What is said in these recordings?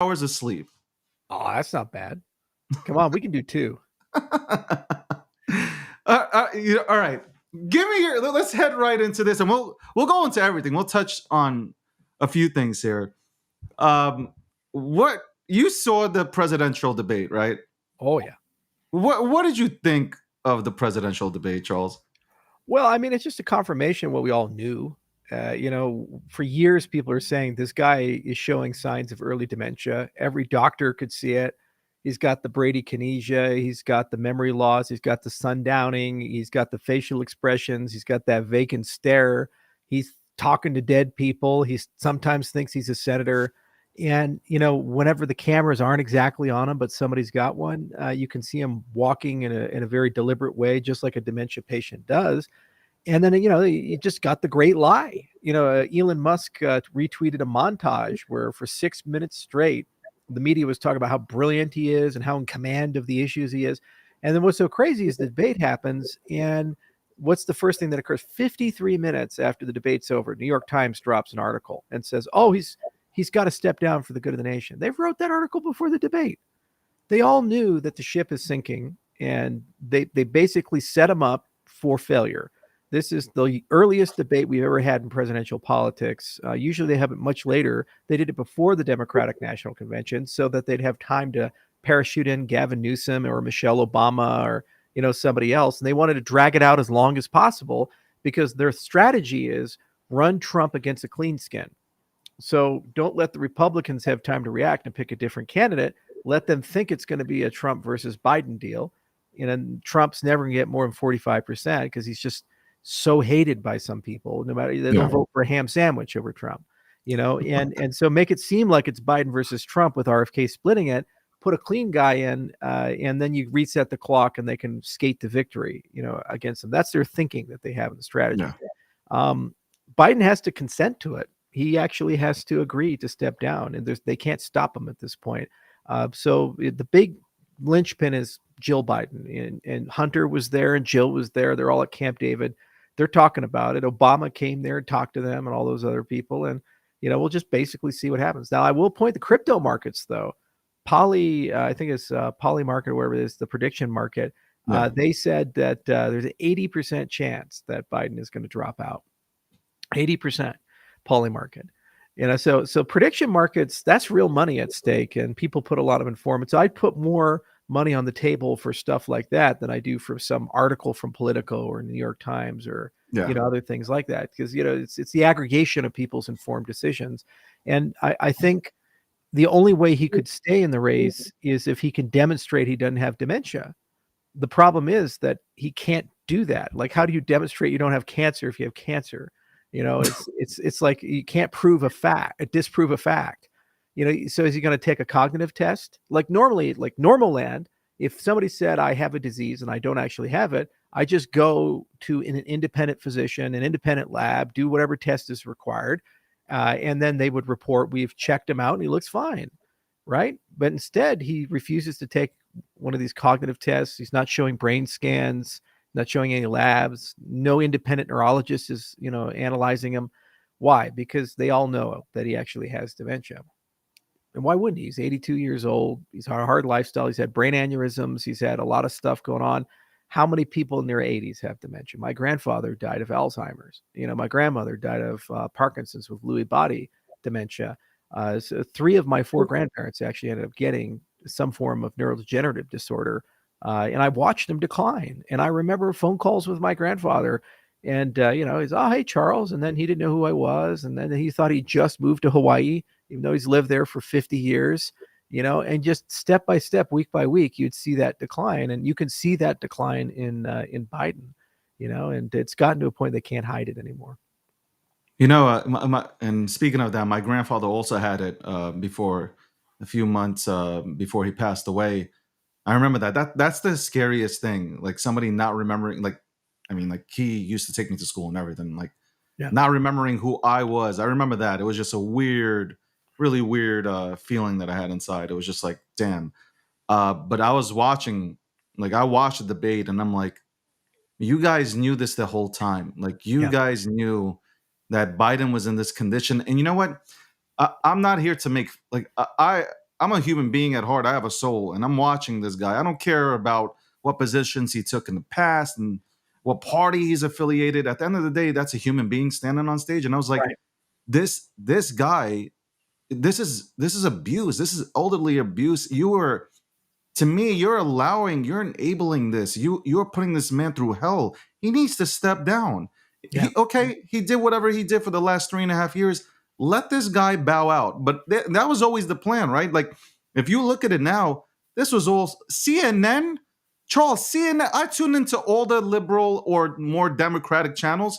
hours of sleep. Oh, that's not bad. Come on, we can do 2. All right, give me your. Let's head right into this, and we'll go into everything. We'll touch on a few things here. What you saw the presidential debate, right? Oh, yeah. What did you think of the presidential debate, Charles? Well, I mean, it's just a confirmation of what we all knew. For years, people are saying this guy is showing signs of early dementia. Every doctor could see it. He's got the bradykinesia. He's got the memory loss. He's got the sundowning. He's got the facial expressions. He's got that vacant stare. He's talking to dead people. He sometimes thinks he's a senator. And, whenever the cameras aren't exactly on him, but somebody's got one, you can see him walking in a very deliberate way, just like a dementia patient does. And then, you just got the great lie. Elon Musk retweeted a montage where for 6 minutes straight, the media was talking about how brilliant he is and how in command of the issues he is. And then what's so crazy is the debate happens. And what's the first thing that occurs? 53 minutes after the debate's over, New York Times drops an article and says, oh, he's got to step down for the good of the nation. They wrote that article before the debate. They all knew that the ship is sinking, and they basically set him up for failure. This is the earliest debate we've ever had in presidential politics. Usually they have it much later. They did it before the Democratic National Convention so that they'd have time to parachute in Gavin Newsom or Michelle Obama or somebody else. And they wanted to drag it out as long as possible because their strategy is run Trump against a clean skin. So don't let the Republicans have time to react and pick a different candidate. Let them think it's going to be a Trump versus Biden deal. And Trump's never going to get more than 45% because he's just so hated by some people. No matter they'll vote for a ham sandwich over Trump, and so make it seem like it's Biden versus Trump with RFK splitting it. Put a clean guy in, and then you reset the clock, and they can skate to victory, against them. That's their thinking that they have in the strategy. Yeah. Biden has to consent to it. He actually has to agree to step down, and they can't stop him at this point. So the big linchpin is Jill Biden, and Hunter was there, and Jill was there. They're all at Camp David. They're talking about it. Obama came there and talked to them and all those other people. And, we'll just basically see what happens. Now, I will point the crypto markets, though. I think it's Polymarket, or wherever it is, the prediction market. Yeah. They said that there's an 80% chance that Biden is going to drop out. 80%. Polymarket. So prediction markets, that's real money at stake, and people put a lot of informants. I'd put more money on the table for stuff like that than I do for some article from Politico or New York Times or other things like that, because it's the aggregation of people's informed decisions. And I think the only way he could stay in the race is if he can demonstrate he doesn't have dementia. The problem is that he can't do that. Like, how do you demonstrate you don't have cancer if you have cancer? It's like you can't disprove a fact. So is he going to take a cognitive test? Like normally, like normal land, if somebody said I have a disease and I don't actually have it, I just go to an independent physician, an independent lab, do whatever test is required. And then they would report, we've checked him out and he looks fine. Right. But instead, he refuses to take one of these cognitive tests. He's not showing brain scans, not showing any labs. No independent neurologist is, analyzing him. Why? Because they all know that he actually has dementia. And why wouldn't he? He's 82 years old. He's had a hard lifestyle. He's had brain aneurysms. He's had a lot of stuff going on. How many people in their 80s have dementia? My grandfather died of Alzheimer's. My grandmother died of Parkinson's with Lewy body dementia. So 3 of my 4 grandparents actually ended up getting some form of neurodegenerative disorder. And I watched them decline. And I remember phone calls with my grandfather. And, he's, oh, hey, Charles. And then he didn't know who I was. And then he thought he just moved to Hawaii, even though he's lived there for 50 years, and just step by step, week by week, you'd see that decline. And you can see that decline in Biden, and it's gotten to a point they can't hide it anymore. And speaking of that, my grandfather also had it before a few months before he passed away. I remember that's the scariest thing. Like somebody not remembering, like he used to take me to school and everything, like not remembering who I was. I remember that. It was just a really weird feeling that I had inside. It was just like, damn. But I was watching, I watched the debate and I'm like, you guys knew this the whole time. Like you guys knew that Biden was in this condition. And you know what? I'm not here to make I'm a human being at heart. I have a soul, and I'm watching this guy. I don't care about what positions he took in the past and what party he's affiliated. At the end of the day, that's a human being standing on stage. And I was like, Right. this guy, this is abuse. This is elderly abuse. You are, to me, you're enabling this. You're putting this man through hell. He needs to step down. Yeah. He did whatever he did for the last 3.5 years. Let this guy bow out. But that was always the plan, right? Like, if you look at it now, this was all CNN. Charles, CNN. I tune into all the liberal or more democratic channels.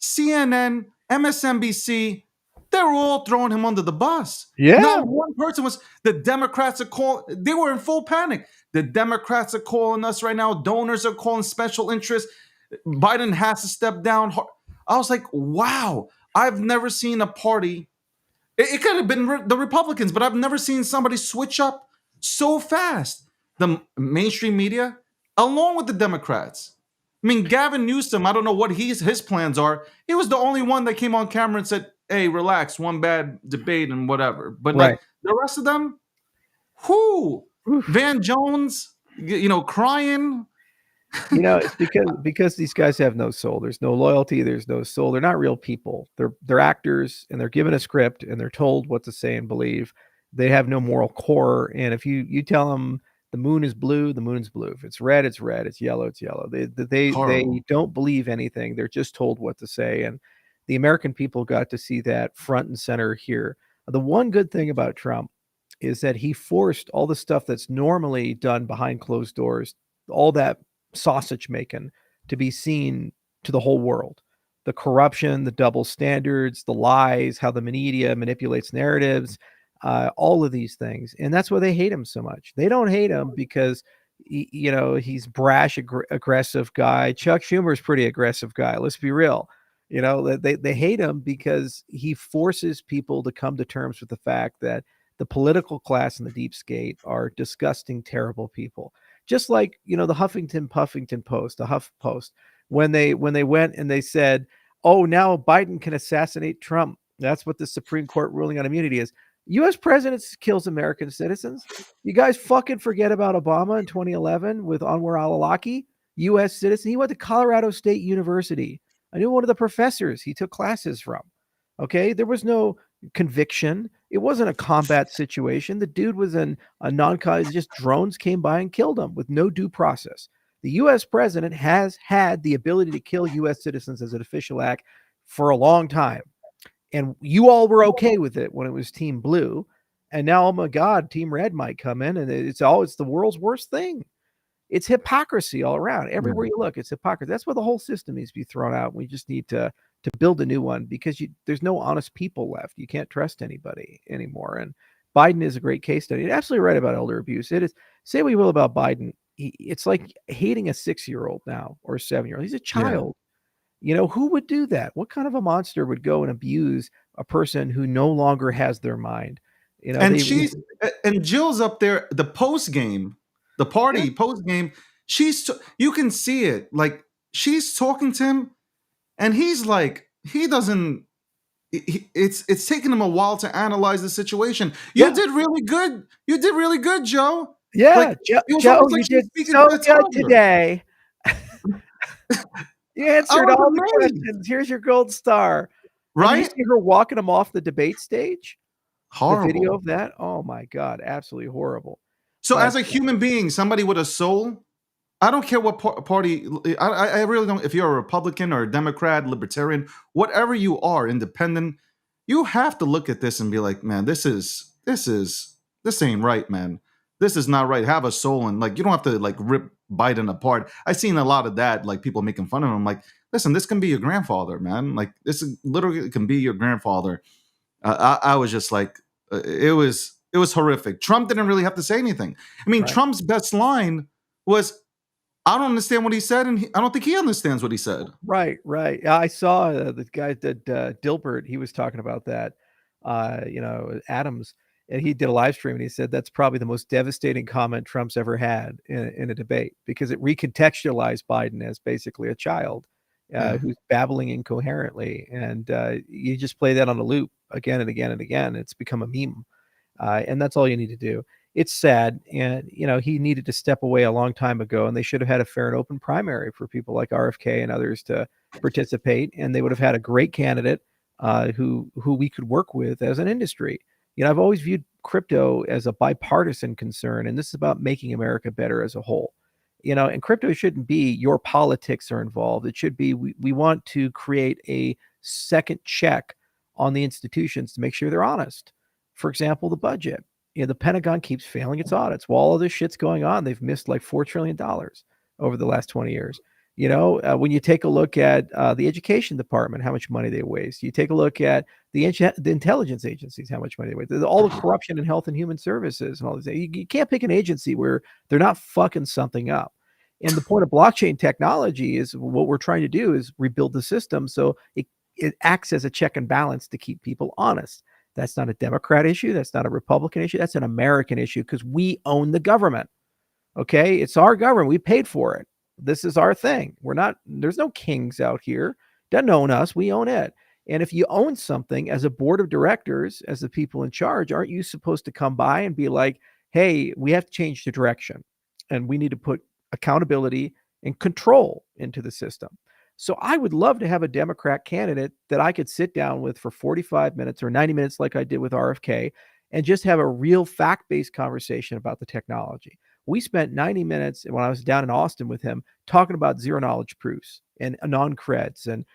CNN, MSNBC, they were all throwing him under the bus. Yeah. Not one person was. The Democrats are calling. They were in full panic. The Democrats are calling us right now. Donors are calling special interests. Biden has to step down. I was like, wow, I've never seen a party. It could have been the Republicans, but I've never seen somebody switch up so fast. The mainstream media, along with the Democrats. I mean, Gavin Newsom, I don't know what his plans are. He was the only one that came on camera and said, hey, relax, one bad debate and whatever. But Right. like the rest of them, who? Van Jones, crying. It's because these guys have no soul. There's no loyalty. There's no soul. They're not real people. They're actors, and they're given a script, and they're told what to say and believe. They have no moral core. And if you tell them the moon is blue, the moon's blue. If it's red, it's red. It's yellow, it's yellow. They don't believe anything. They're just told what to say. And the American people got to see that front and center here. The one good thing about Trump is that he forced all the stuff that's normally done behind closed doors, all that sausage making, to be seen to the whole world. The corruption, the double standards, the lies, how the media manipulates narratives, all of these things. And that's why they hate him so much. They don't hate him because he's brash, aggressive guy. Chuck Schumer's pretty aggressive guy. Let's be real. They hate him because he forces people to come to terms with the fact that the political class and the deep state are disgusting, terrible people. Just like, the Huffington Post, the Huff Post, when they went and they said, oh, now Biden can assassinate Trump. That's what the Supreme Court ruling on immunity is. U.S. president kills American citizens. You guys fucking forget about Obama in 2011 with Anwar al-Awlaki, U.S. citizen. He went to Colorado State University. I knew one of the professors he took classes from. Okay, there was no conviction. It wasn't a combat situation. The dude was in a just drones came by and killed him with no due process. The U.S. president has had the ability to kill U.S. citizens as an official act for a long time. And you all were okay with it when it was Team Blue. And now, oh my God, Team Red might come in, and it's the world's worst thing. It's hypocrisy all around. Everywhere you look, it's hypocrisy. That's why the whole system needs to be thrown out. We just need to build a new one, because there's no honest people left. You can't trust anybody anymore. And Biden is a great case study. You're absolutely right about elder abuse. It is. Say what you will about Biden. It's like hating a 6-year-old now or a 7-year-old. He's a child. Yeah. Who would do that? What kind of a monster would go and abuse a person who no longer has their mind? And Jill's up there, the post game, the party post game. You can see it. Like, she's talking to him, and he's like, he doesn't. It's taken him a while to analyze the situation. You did really good. You did really good, Joe. Yeah, like, Joe, you did so good today. You answered all the questions. Here's your gold star. Right? And you see her walking him off the debate stage? Horrible. The video of that? Oh my God, absolutely horrible. So as a human being, somebody with a soul, I don't care what party, I really don't. If you're a Republican or a Democrat, Libertarian, whatever you are, independent, you have to look at this and be like, man, this ain't right, man. This is not right. Have a soul, and like, you don't have to like rip Biden apart. I've seen a lot of that, like people making fun of him. I'm like, listen, this can be your grandfather, man. Like, this literally can be your grandfather. I was just like, it was horrific. Trump didn't really have to say anything. I mean, Trump's best line was, I don't understand what he said, and I don't think he understands what he said. Right. I saw the guy that Dilbert, he was talking about that, Adams, and he did a live stream, and he said that's probably the most devastating comment Trump's ever had in a debate, because it recontextualized Biden as basically a child who's babbling incoherently. And you just play that on a loop again and again and again. It's become a meme. And that's all you need to do. It's sad, and he needed to step away a long time ago, and they should have had a fair and open primary for people like RFK and others to participate, and they would have had a great candidate who we could work with as an industry. I've always viewed crypto as a bipartisan concern, and this is about making America better as a whole. And crypto shouldn't be your politics are involved. It should be we want to create a second check on the institutions to make sure they're honest. For example, the budget. The Pentagon keeps failing its audits. While all this shit's going on, they've missed like $4 trillion over the last 20 years. When you take a look at the education department, how much money they waste. You take a look at the intelligence agencies, how much money they waste. All the corruption in health and human services and all these things. You can't pick an agency where they're not fucking something up. And the point of blockchain technology is what we're trying to do is rebuild the system so it acts as a check and balance to keep people honest. That's not a Democrat issue. That's not a Republican issue. That's an American issue because we own the government. Okay. It's our government. We paid for it. This is our thing. There's no kings out here. Doesn't own us. We own it. And if you own something as a board of directors, as the people in charge, aren't you supposed to come by and be like, hey, we have to change the direction and we need to put accountability and control into the system? So I would love to have a Democrat candidate that I could sit down with for 45 minutes or 90 minutes like I did with RFK and just have a real fact-based conversation about the technology. We spent 90 minutes when I was down in Austin with him talking about zero knowledge proofs and non-creds and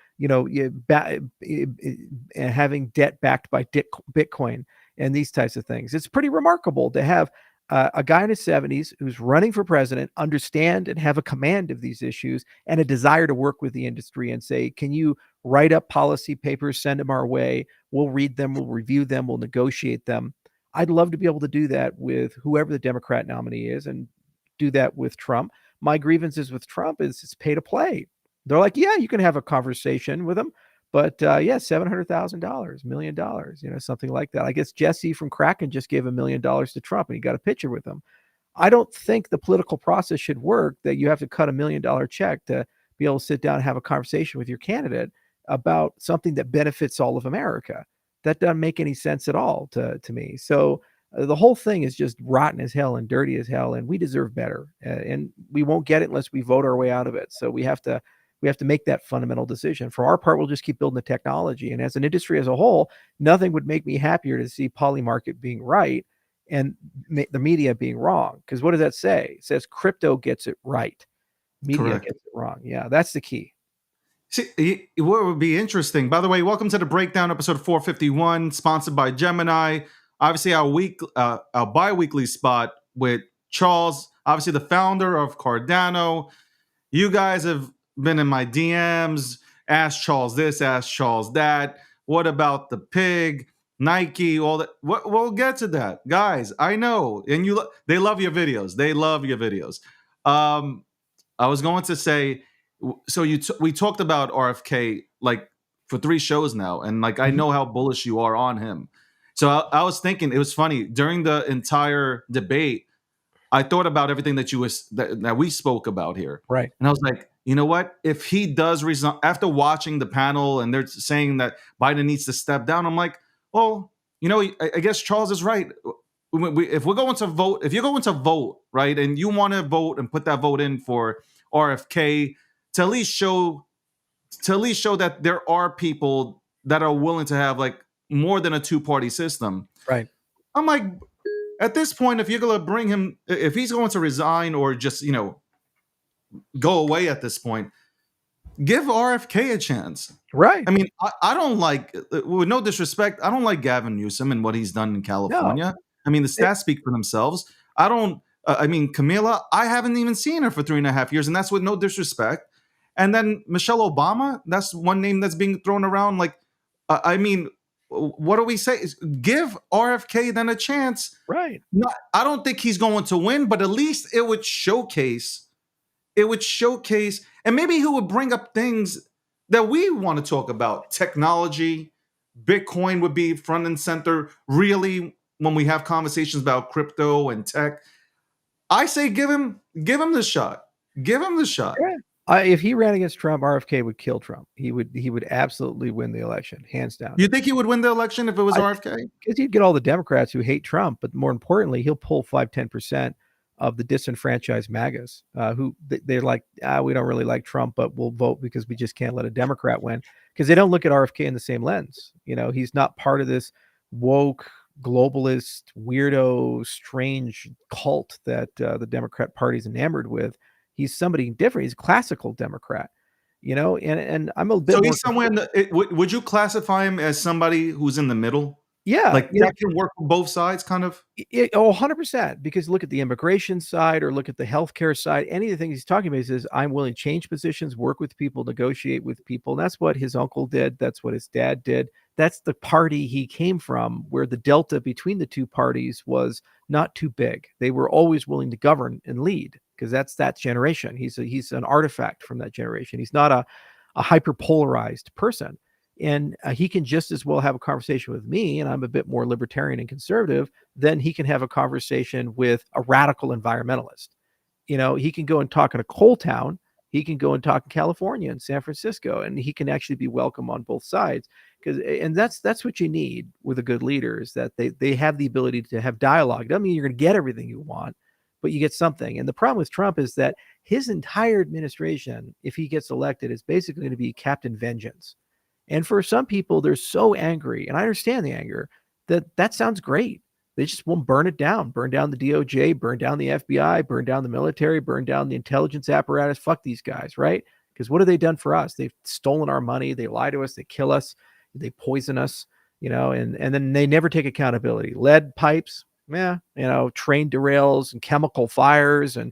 having debt backed by Bitcoin and these types of things. It's pretty remarkable to have a guy in his 70s who's running for president understand and have a command of these issues and a desire to work with the industry and say, can you write up policy papers, send them our way, we'll read them, we'll review them, we'll negotiate them. I'd love to be able to do that with whoever the Democrat nominee is and do that with Trump. My grievances with Trump is it's pay to play. They're like, yeah, you can have a conversation with him, but $700,000, $1 million, something like that. I guess Jesse from Kraken just gave $1 million to Trump and he got a picture with him. I don't think the political process should work that you have to cut $1 million check to be able to sit down and have a conversation with your candidate about something that benefits all of America. That doesn't make any sense at all to me. So the whole thing is just rotten as hell and dirty as hell, and we deserve better. And we won't get it unless we vote our way out of it. So we have to make that fundamental decision. For our part, we'll just keep building the technology. And as an industry as a whole, nothing would make me happier to see Polymarket being right and the media being wrong. Because what does that say? It says crypto gets it right. Media Correct. gets it wrong. Yeah, that's the key. See, what would be interesting, by the way, welcome to the breakdown, episode 451, sponsored by Gemini. Obviously, our bi-weekly spot with Charles, obviously the founder of Cardano. You guys have been in my DMs, ask Charles this, ask Charles that. What about the pig, Nike, all that? We'll get to that, guys. I know, and they love your videos. They love your videos. I was going to say, so we talked about RFK like for 3 shows now, and like I know how bullish you are on him. So I was thinking it was funny during the entire debate. I thought about everything that that we spoke about here, Right. and I was like, you know what? If he does resign after watching the panel, and they're saying that Biden needs to step down, I'm like, well, I guess Charles is right. If we're going to vote, if you're going to vote, right, and you want to vote and put that vote in for RFK, to at least show that there are people that are willing to have like more than a 2-party system. Right. I'm like, at this point, if you're going to bring him, if he's going to resign or just, go away at this point, give RFK a chance. Right. I mean, I don't like, with no disrespect, I don't like Gavin Newsom and what he's done in California. No. I mean, the stats speak for themselves. Camila, I haven't even seen her for 3.5 years, and that's with no disrespect. And then Michelle Obama, that's one name that's being thrown around. Like, what do we say? Give RFK then a chance. Right. I don't think he's going to win, but at least it would showcase, and maybe he would bring up things that we want to talk about. Technology, Bitcoin would be front and center, really, when we have conversations about crypto and tech. I say give him the shot. Give him the shot. Yeah. If he ran against Trump, RFK would kill Trump. He would absolutely win the election, hands down. You think he would win the election if it was I RFK? Because he'd get all the Democrats who hate Trump, but more importantly, he'll pull 5-10% of the disenfranchised MAGAs who they're like, we don't really like Trump, but we'll vote because we just can't let a Democrat win, because they don't look at RFK in the same lens. He's not part of this woke, globalist, weirdo, strange cult that the Democrat Party's enamored with. He's somebody different. He's a classical Democrat, and I'm a bit So more. he's somewhere in the. Would you classify him as somebody who's in the middle, Yeah, like that can work for both sides, kind of? 100%. Because look at the immigration side or look at the healthcare side. Any of the things he's talking about, he says, I'm willing to change positions, work with people, negotiate with people. And that's what his uncle did. That's what his dad did. That's the party he came from, where the delta between the two parties was not too big. They were always willing to govern and lead, because that's that generation. He's an artifact from that generation. He's not a hyper polarized person. And he can just as well have a conversation with me, and I'm a bit more libertarian and conservative, then he can have a conversation with a radical environmentalist. He can go and talk in a coal town. He can go and talk in California and San Francisco, and he can actually be welcome on both sides. And that's what you need with a good leader, is that they have the ability to have dialogue. It doesn't mean you're going to get everything you want, but you get something. And the problem with Trump is that his entire administration, if he gets elected, is basically going to be Captain Vengeance. And for some people, they're so angry, and I understand the anger, that sounds great. They just won't burn it down. Burn down the DOJ, burn down the FBI, burn down the military, burn down the intelligence apparatus. Fuck these guys, right? Because what have they done for us? They've stolen our money. They lie to us. They kill us. They poison us, and then they never take accountability. Lead pipes, train derails and chemical fires, and,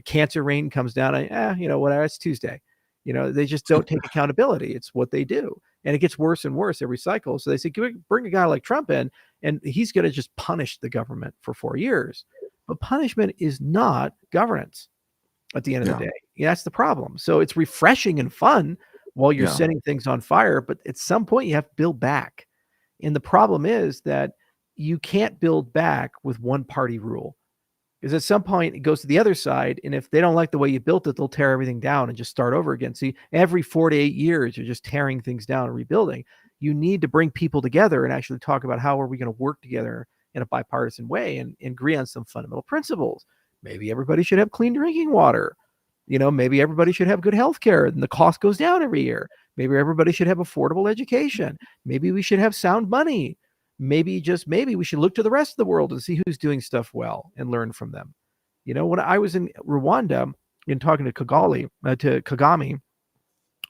cancer rain comes down. Whatever, it's Tuesday. They just don't take accountability. It's what they do. And it gets worse and worse every cycle. So they say, bring a guy like Trump in, and he's going to just punish the government for 4 years. But punishment is not governance at the end of the day. That's the problem. So it's refreshing and fun while you're setting things on fire. But at some point, you have to build back. And the problem is that you can't build back with one party rule. Because at some point it goes to the other side, and if they don't like the way you built it, they'll tear everything down and just start over again. See, every 4 to 8 years, you're just tearing things down and rebuilding. You need to bring people together and actually talk about how are we going to work together in a bipartisan way and agree on some fundamental principles. Maybe everybody should have clean drinking water. Maybe everybody should have good health care and the cost goes down every year. Maybe everybody should have affordable education. Maybe we should have sound money. Maybe, just maybe, we should look to the rest of the world and see who's doing stuff well and learn from them. When I was in Rwanda and talking to Kagame,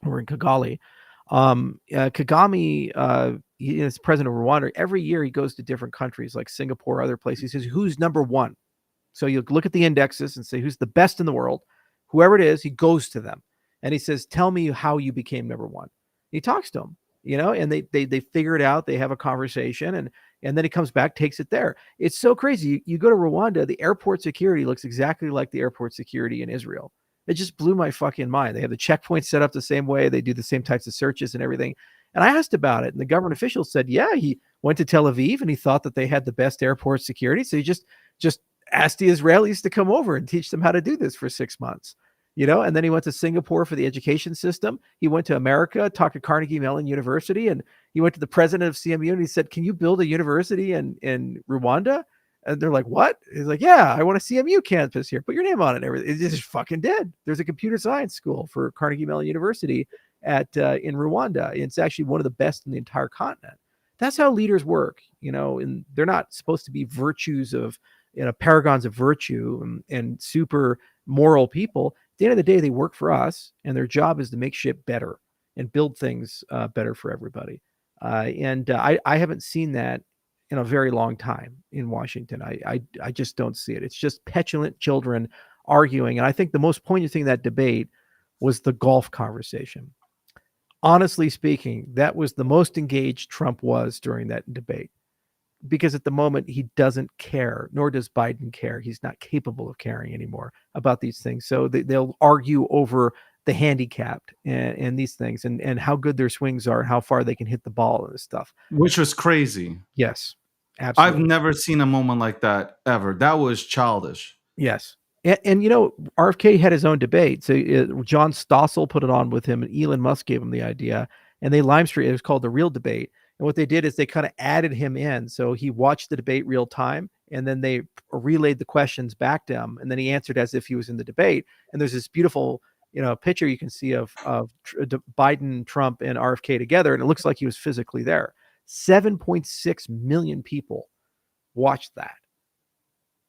or in Kigali, Kagame, he is president of Rwanda. Every year he goes to different countries like Singapore, other places. He says, who's number one? So you look at the indexes and say, who's the best in the world? Whoever it is, he goes to them. And he says, tell me how you became number one. He talks to them. And they figure it out. They have a conversation, and then he comes back, takes it there. It's so crazy. You go to Rwanda, the airport security looks exactly like the airport security in Israel. It just blew my fucking mind. They have the checkpoints set up the same way. They do the same types of searches and everything. And I asked about it, and the government official said, yeah, he went to Tel Aviv and he thought that they had the best airport security. So he just asked the Israelis to come over and teach them how to do this for 6 months. And then he went to Singapore for the education system. He went to America, talked to Carnegie Mellon University, and he went to the president of CMU and he said, can you build a university in Rwanda? And they're like, what? He's like, yeah, I want a CMU campus here. Put your name on it and everything. It just fucking did. There's a computer science school for Carnegie Mellon University in Rwanda. It's actually one of the best in the entire continent. That's how leaders work, and they're not supposed to be virtues of, paragons of virtue and super moral people. At the end of the day, they work for us, and their job is to make shit better and build things better for everybody. I haven't seen that in a very long time in Washington. I just don't see it. It's just petulant children arguing. And I think the most poignant thing in that debate was the golf conversation. Honestly speaking, that was the most engaged Trump was during that debate. Because at the moment he doesn't care, nor does Biden care. He's not capable of caring anymore about these things. So they'll argue over the handicapped and these things and how good their swings are and how far they can hit the ball and this stuff. Which was crazy. Yes, absolutely. I've never seen a moment like that ever. That was childish. Yes. And RFK had his own debate. So John Stossel put it on with him, and Elon Musk gave him the idea. And they live streamed. It was called The Real Debate. And what they did is they kind of added him in. So he watched the debate real time, and then they relayed the questions back to him, and then he answered as if he was in the debate. And there's this beautiful, picture you can see of Biden, Trump, and RFK together, and it looks like he was physically there. 7.6 million people watched that.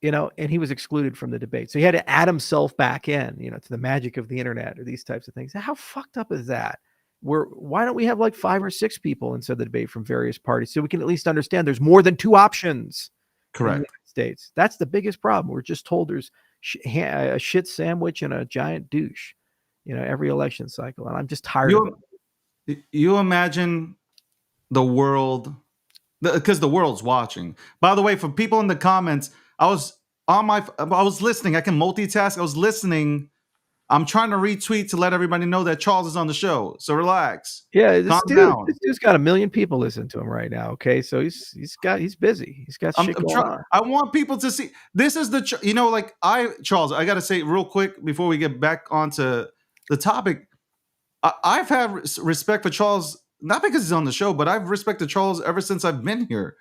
And he was excluded from the debate. So he had to add himself back in, to the magic of the internet or these types of things. How fucked up is that? Why don't we have like 5 or 6 people inside the debate from various parties so we can at least understand there's more than 2 options in the Correct. United States? That's the biggest problem. We're just told there's a shit sandwich and a giant douche, every election cycle. And I'm just tired of it. You imagine the world, because the world's watching. By the way, for people in the comments, I was listening. I can multitask. I was listening. I'm trying to retweet to let everybody know that Charles is on the show. So relax. Yeah, Calm down. This dude's got 1 million people listening to him right now. Okay, so he's busy. He's got shit going on. I want people to see. This is Charles, I got to say real quick before we get back onto the topic. I've had respect for Charles, not because he's on the show, but I've respected Charles ever since I've been here.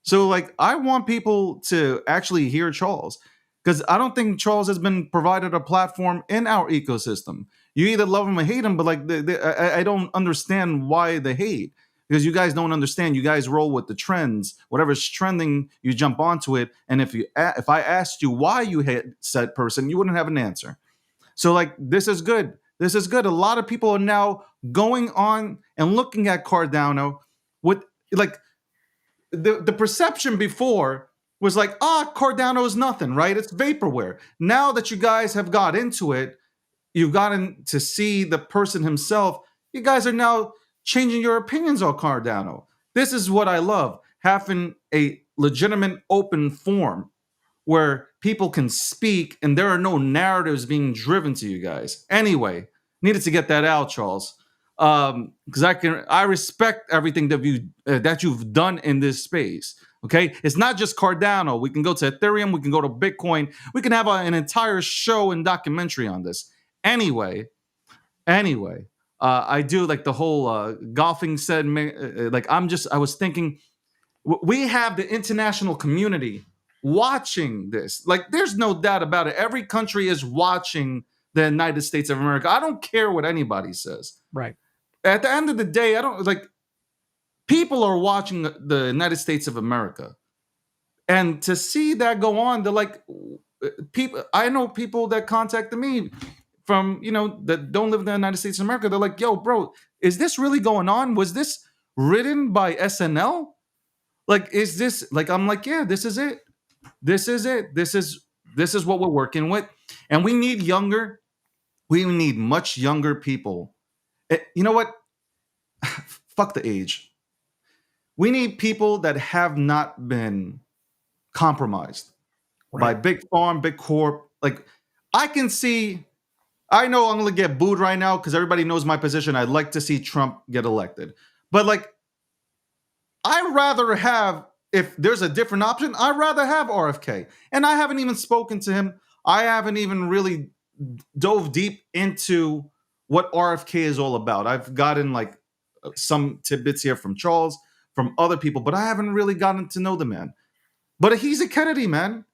So I want people to actually hear Charles, because I don't think Charles has been provided a platform in our ecosystem. You either love him or hate him, but I don't understand why the hate, because you guys don't understand. You guys roll with the trends. Whatever's trending, you jump onto it. And if I asked you why you hate said person, you wouldn't have an answer. So this is good. This is good. A lot of people are now going on and looking at Cardano with the perception before was Cardano is nothing, right? It's vaporware. Now that you guys have got into it, you've gotten to see the person himself. You guys are now changing your opinions on Cardano. This is what I love, having a legitimate open forum where people can speak and there are no narratives being driven to you guys. Anyway, needed to get that out, Charles. Because I respect everything that you've done in this space. Okay, it's not just Cardano. We can go to Ethereum. We can go to Bitcoin. We can have an entire show and documentary on this. Anyway, I do like the whole golfing segment. I was thinking, we have the international community watching this. There's no doubt about it. Every country is watching the United States of America. I don't care what anybody says. Right. At the end of the day, I don't people are watching the United States of America. And to see that go on, they're people. I know people that contacted me from, that don't live in the United States of America. They're like, yo, bro, is this really going on? Was this written by SNL? Is this I'm like, yeah, this is it. This is it. This is what we're working with. And we need much younger people. You know what? Fuck the age. We need people that have not been compromised by big farm, big corp. I can see, I know I'm going to get booed right now because everybody knows my position. I'd like to see Trump get elected. But I'd rather have, if there's a different option, I'd rather have RFK. And I haven't even spoken to him. I haven't even really dove deep into what RFK is all about. I've gotten some tidbits here from Charles, from other people, but I haven't really gotten to know the man. But he's a Kennedy, man.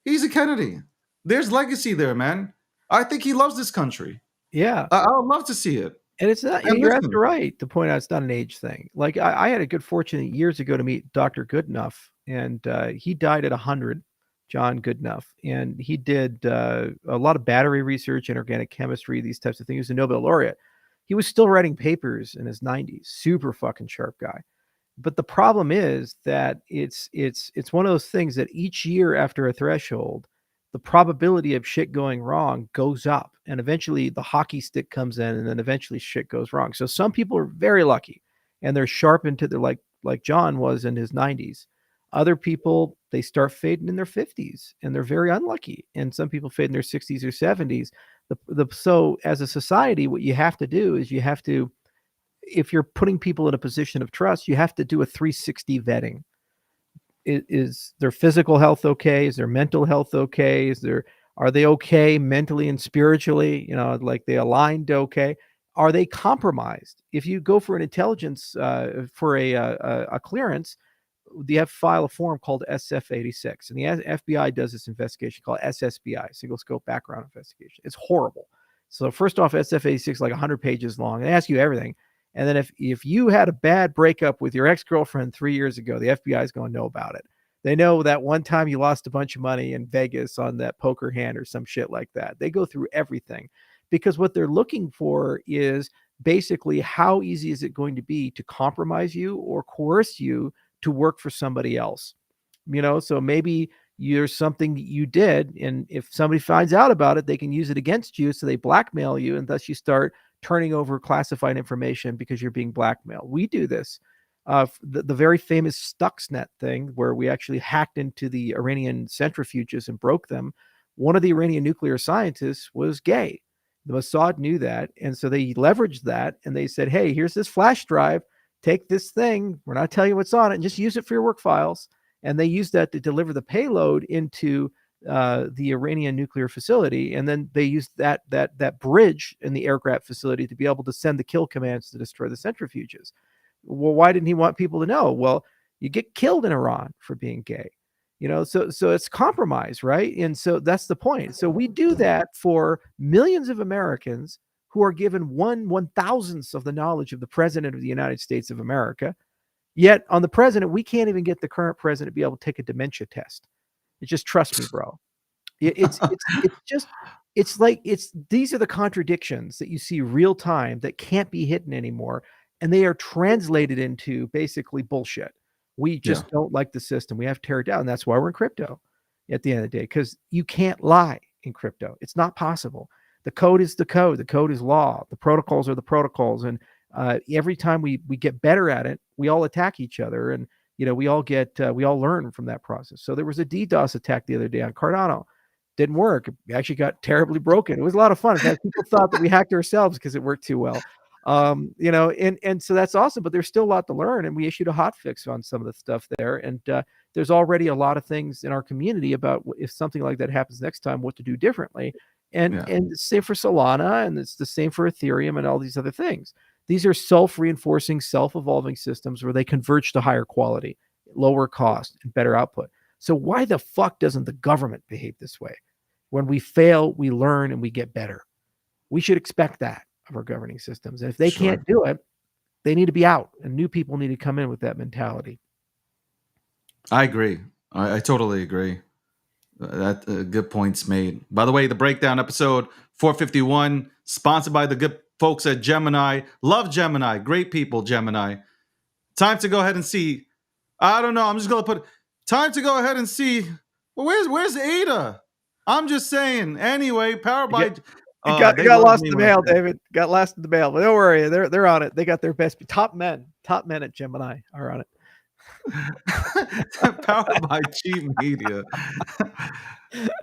He's a Kennedy. There's legacy there, man. I think he loves this country. Yeah. I would love to see it. And it's not, you're absolutely right to point out it's not an age thing. I had a good fortune years ago to meet Dr. Goodenough, and he died at 100, John Goodenough. And he did a lot of battery research and organic chemistry, these types of things. He was a Nobel laureate. He was still writing papers in his 90s. Super fucking sharp guy. But the problem is that it's one of those things that each year after a threshold, the probability of shit going wrong goes up, and eventually the hockey stick comes in, and then eventually shit goes wrong. So some people are very lucky and they're sharp into their, like John was in his 90s. Other people, they start fading in their 50s and they're very unlucky. And some people fade in their 60s or 70s. So as a society, what you have to do is if you're putting people in a position of trust, you have to do a 360 vetting. Is their physical health okay? Is their mental health okay? Are they okay mentally and spiritually? You know, like they aligned okay? Are they compromised? If you go for an intelligence for a clearance, you have to file a form called SF-86, and the FBI does this investigation called SSBI, single scope background investigation. It's horrible. So first off, SF-86 like 100 pages long. They ask you everything, and then if you had a bad breakup with your ex-girlfriend 3 years ago, the FBI is going to know about it. They know that one time you lost a bunch of money in Vegas on that poker hand or some shit like that. They go through everything because what they're looking for is basically how easy is it going to be to compromise you or coerce you to work for somebody else. You know, so maybe there's something you did, and if somebody finds out about it, they can use it against you. So they blackmail you, and thus you start turning over classified information because you're being blackmailed. We do this. The very famous Stuxnet thing, where we actually hacked into the Iranian centrifuges and broke them. One of the Iranian nuclear scientists was gay. The Mossad knew that, and so they leveraged that, and they said, "Hey, here's this flash drive. Take this thing. We're not telling you what's on it, and just use it for your work files." And they used that to deliver the payload into the Iranian nuclear facility, and then they used that bridge in the aircraft facility to be able to send the kill commands to destroy the centrifuges. Well, why didn't he want people to know? Well, you get killed in Iran for being gay, you know. So it's compromise, right? And so that's the point. So we do that for millions of Americans who are given 1/1000th of the knowledge of the president of the United States of America. Yet on the president, we can't even get the current president to be able to take a dementia test. It's just trust me, bro. It's like these are the contradictions that you see real time that can't be hidden anymore, and they are translated into basically bullshit. We Yeah, just don't like the system. We have to tear it down. And that's why we're in crypto at the end of the day, because you can't lie in crypto. It's not possible. The code is the code. The code is law. The protocols are the protocols. And every time we get better at it, we all attack each other, and you know we all learn from that process. So there was a DDoS attack the other day on Cardano. Didn't work. It actually got terribly broken. It was a lot of fun. In fact, people thought that we hacked ourselves because it worked too well. You know, and so that's awesome. But there's still a lot to learn, and we issued a hot fix on some of the stuff there. And there's already a lot of things in our community about if something like that happens next time, what to do differently. And yeah, and it's the same for Solana, and it's the same for Ethereum and all these other things. These are self-reinforcing, self-evolving systems where they converge to higher quality, lower cost, and better output. So why the fuck doesn't the government behave this way? When we fail, we learn and we get better. We should expect that of our governing systems. And if they sure. can't do it, they need to be out, and new people need to come in with that mentality. I agree. I totally agree. That good points made. By the way, the breakdown episode 451, sponsored by the good folks at Gemini. Love Gemini. Great people, Gemini. Time to go ahead and see. I don't know. I'm just gonna put time to go ahead and see. Well, where's Ada? I'm just saying. Anyway, powered You by got, you they got love lost me in the when I mail, say David. Got lost in the mail. But don't worry, they're on it. They got their best top men at Gemini are on it. powered by Cheap Media.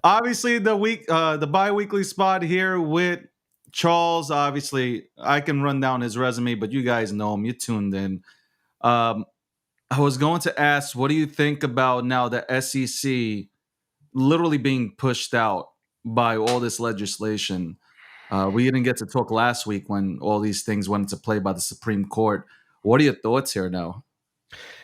Obviously, the bi-weekly spot here with Charles. Obviously, I can run down his resume, but you guys know him. You tuned in. Um, I was going to ask, what do you think about now the SEC literally being pushed out by all this legislation? We didn't get to talk last week when all these things went into play by the Supreme Court. What are your thoughts here now?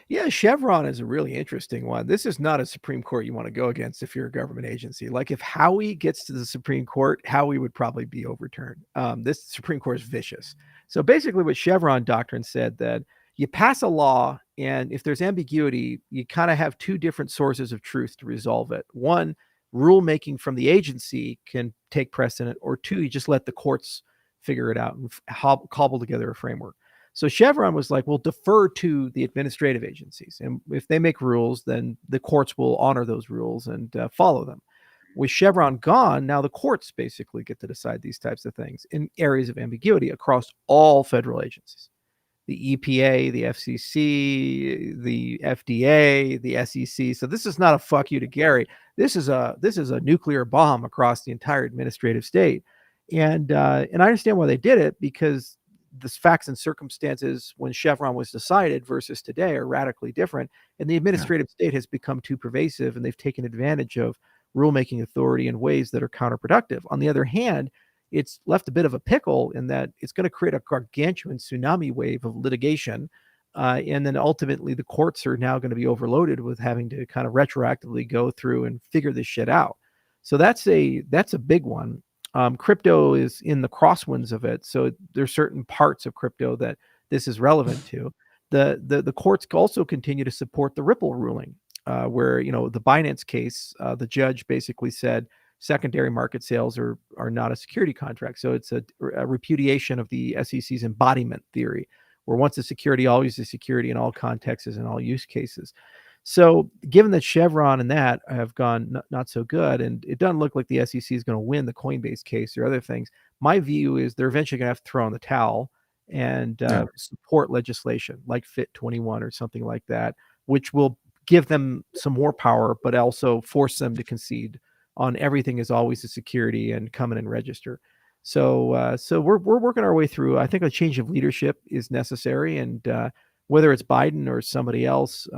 Yeah, Chevron is a really interesting one. This is not a Supreme Court you want to go against if you're a government agency. Like if Howie gets to the Supreme Court, Howie would probably be overturned. This Supreme Court is vicious. So basically, what Chevron doctrine said that you pass a law, and if there's ambiguity, you kind of have two different sources of truth to resolve it. One, rulemaking from the agency can take precedent, or two, you just let the courts figure it out and cobble together a framework. So Chevron was like, we'll defer to the administrative agencies. And if they make rules, then the courts will honor those rules and follow them. With Chevron gone, now the courts basically get to decide these types of things in areas of ambiguity across all federal agencies. The EPA, the FCC, the FDA, the SEC. So this is not a fuck you to Gary. This is a nuclear bomb across the entire administrative state. And I understand why they did it, because the facts and circumstances when Chevron was decided versus today are radically different. And the Yeah, administrative state has become too pervasive, and they've taken advantage of rulemaking authority in ways that are counterproductive. On the other hand, it's left a bit of a pickle in that it's going to create a gargantuan tsunami wave of litigation. And then ultimately, the courts are now going to be overloaded with having to kind of retroactively go through and figure this shit out. So that's a big one. Crypto is in the crosswinds of it. So there's certain parts of crypto that this is relevant to. The courts also continue to support the Ripple ruling, where the Binance case, the judge basically said secondary market sales are not a security contract. So it's a repudiation of the SEC's embodiment theory, where once a security, always a security in all contexts and all use cases. So given that Chevron and that have gone not so good, and it doesn't look like the SEC is going to win the Coinbase case or other things, my view is they're eventually going to have to throw in the towel and support legislation like Fit 21 or something like that, which will give them some more power, but also force them to concede on everything is always a security and come in and register. So we're working our way through. I think a change of leadership is necessary, and whether it's Biden or somebody else,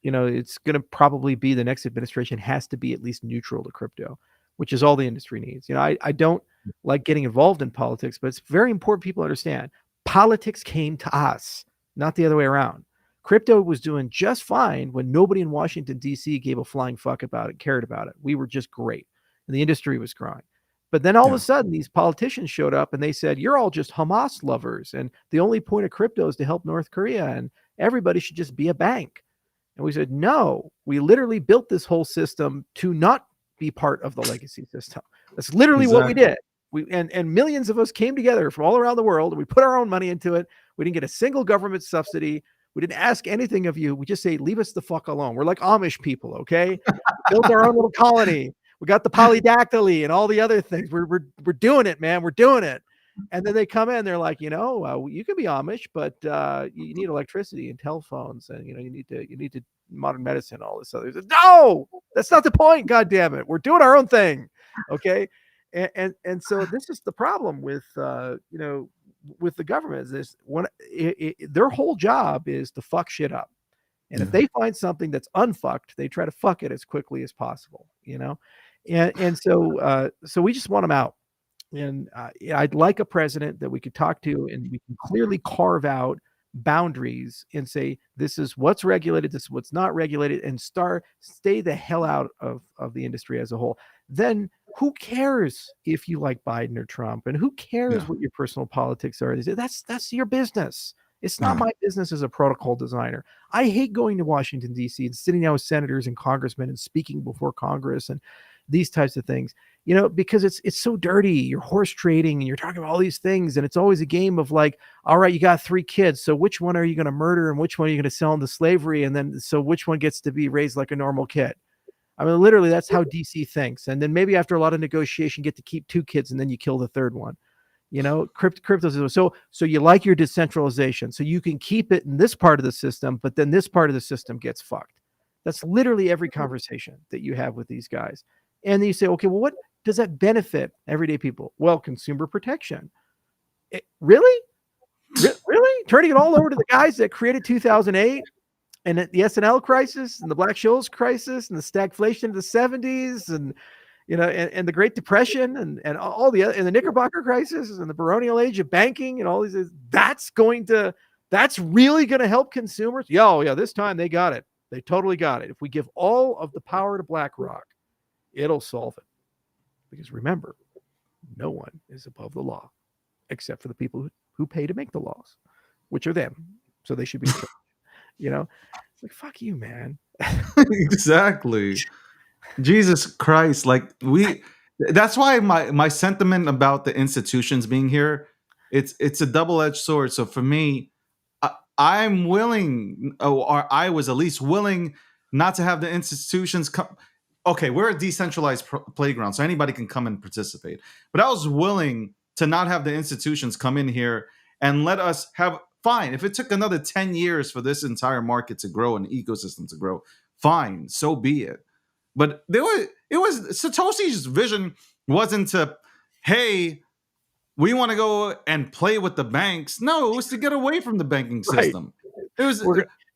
it's going to probably be the next administration has to be at least neutral to crypto, which is all the industry needs. I don't like getting involved in politics, but it's very important people understand politics came to us, not the other way around. Crypto was doing just fine when nobody in Washington, D.C. gave a flying fuck about it, cared about it. We were just great, and the industry was growing. But then all of a sudden, these politicians showed up and they said, you're all just Hamas lovers, and the only point of crypto is to help North Korea, and everybody should just be a bank. And we said, no, we literally built this whole system to not be part of the legacy system. That's literally what we did. And millions of us came together from all around the world, and we put our own money into it. We didn't get a single government subsidy. We didn't ask anything of you. We just say, leave us the fuck alone. We're like Amish people, okay? We built our own little colony. We got the polydactyly and all the other things. We're doing it, man. We're doing it. And then they come in, they're like, you can be Amish, but you need electricity and telephones, and you need to modern medicine, all this other. No, that's not the point. God damn it, we're doing our own thing, okay? And so this is the problem with with the government. Is this their whole job is to fuck shit up, and if they find something that's unfucked, they try to fuck it as quickly as possible, and so we just want them out. And I'd like a president that we could talk to and we can clearly carve out boundaries and say, this is what's regulated, this is what's not regulated, and stay the hell out of the industry as a whole. Then who cares if you like Biden or Trump, and who cares what your personal politics are? That's your business. It's not my business as a protocol designer. I hate going to Washington, D.C. and sitting down with senators and congressmen and speaking before Congress and these types of things, because it's so dirty. You're horse trading and you're talking about all these things. And it's always a game of like, all right, you got 3 kids. So which one are you going to murder and which one are you going to sell into slavery? And then, so which one gets to be raised like a normal kid? I mean, literally that's how DC thinks. And then maybe after a lot of negotiation, get to keep 2 kids and then you kill the third one. Crypto. So you like your decentralization. So you can keep it in this part of the system, but then this part of the system gets fucked. That's literally every conversation that you have with these guys. And then you say, okay, well, what does that benefit everyday people? Well, consumer protection. Really? Really? Turning it all over to the guys that created 2008 and the SNL crisis and the Black Scholes crisis and the stagflation of the 70s and and the Great Depression and all the other, and the Knickerbocker crisis and the baronial age of banking and all these. That's really going to help consumers. Yeah, this time they got it. They totally got it. If we give all of the power to BlackRock, it'll solve it. Because remember, no one is above the law except for the people who pay to make the laws, which are them. So they should be, it's like, fuck you, man. Exactly. Jesus Christ. That's why my sentiment about the institutions being here, it's a double-edged sword. So for me, I'm willing, or I was at least willing not to have the institutions come. Okay, we're a decentralized playground, so anybody can come and participate. But I was willing to not have the institutions come in here and let us have, fine, if it took another 10 years for this entire market to grow and ecosystem to grow, fine, so be it. But it was Satoshi's vision wasn't to, hey, we want to go and play with the banks. No, it was to get away from the banking system. It was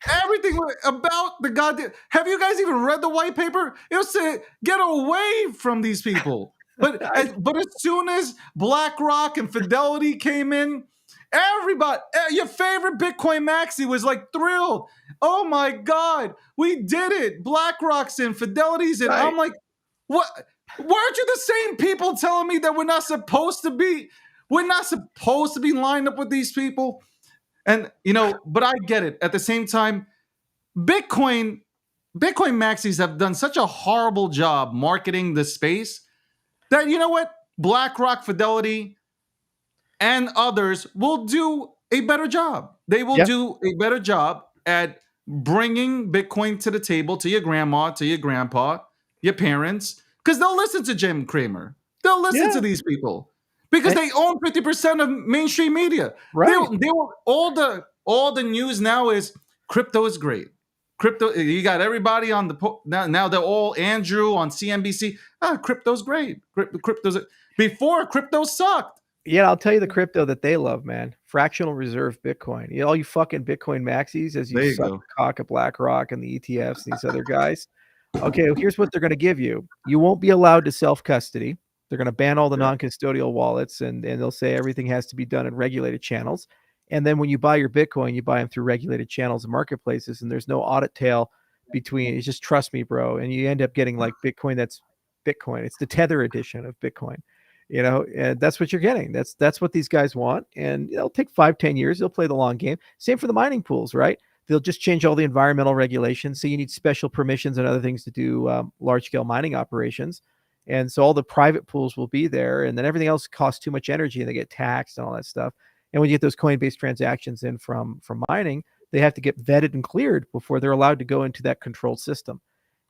Everything about the goddamn. Have you guys even read the white paper? It was say get away from these people. But as soon as BlackRock and Fidelity came in, everybody, your favorite Bitcoin maxi was like thrilled. Oh my god, we did it! BlackRock's in, Fidelity's in. Right. I'm like, what? Weren't you the same people telling me that we're not supposed to be? We're not supposed to be lined up with these people. And but I get it. At the same time, Bitcoin Bitcoin maxis have done such a horrible job marketing the space that you know what? BlackRock, Fidelity, and others will do a better job. They will Yep. do a better job at bringing Bitcoin to the table to your grandma, to your grandpa, your parents, because they'll listen to Jim Cramer. They'll listen Yeah. to these people because And- they own 50% of mainstream media. right. They will all the news now is crypto is great. Crypto, you got everybody on the now they're all Andrew on CNBC. Crypto's great. Crypto's before crypto sucked. Yeah, I'll tell you the crypto that they love, man. Fractional reserve Bitcoin. You know, all you fucking Bitcoin maxis as you There you suck go. the cock of BlackRock and the ETFs and these other guys. Okay, here's what they're going to give you. You won't be allowed to self-custody. They're going to ban all the Yeah. non-custodial wallets, and they'll say everything has to be done in regulated channels. And then when you buy your Bitcoin, you buy them through regulated channels and marketplaces, and there's no audit tail between. It's just trust me, bro. And you end up getting like Bitcoin that's Bitcoin. It's the Tether edition of Bitcoin. And that's what you're getting. That's what these guys want. And it'll take 5-10 years. They'll play the long game. Same for the mining pools, right? They'll just change all the environmental regulations. So you need special permissions and other things to do large scale mining operations. And so all the private pools will be there. And then everything else costs too much energy and they get taxed and all that stuff. And when you get those Coinbase transactions in from mining, they have to get vetted and cleared before they're allowed to go into that controlled system.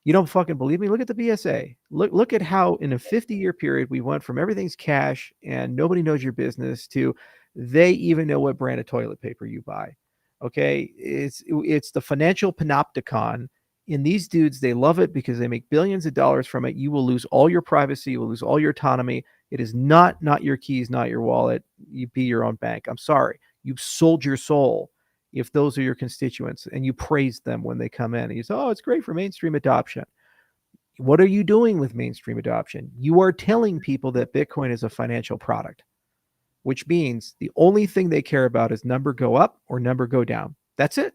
You don't fucking believe me? Look at the BSA. Look at how in a 50-year period we went from everything's cash and nobody knows your business to they even know what brand of toilet paper you buy. Okay, it's the financial panopticon. In these dudes, they love it because they make billions of dollars from it. You will lose all your privacy. You will lose all your autonomy. It is not your keys, not your wallet. You be your own bank. I'm sorry. You've sold your soul if those are your constituents and you praise them when they come in. And you say, oh, it's great for mainstream adoption. What are you doing with mainstream adoption? You are telling people that Bitcoin is a financial product, which means the only thing they care about is number go up or number go down. That's it.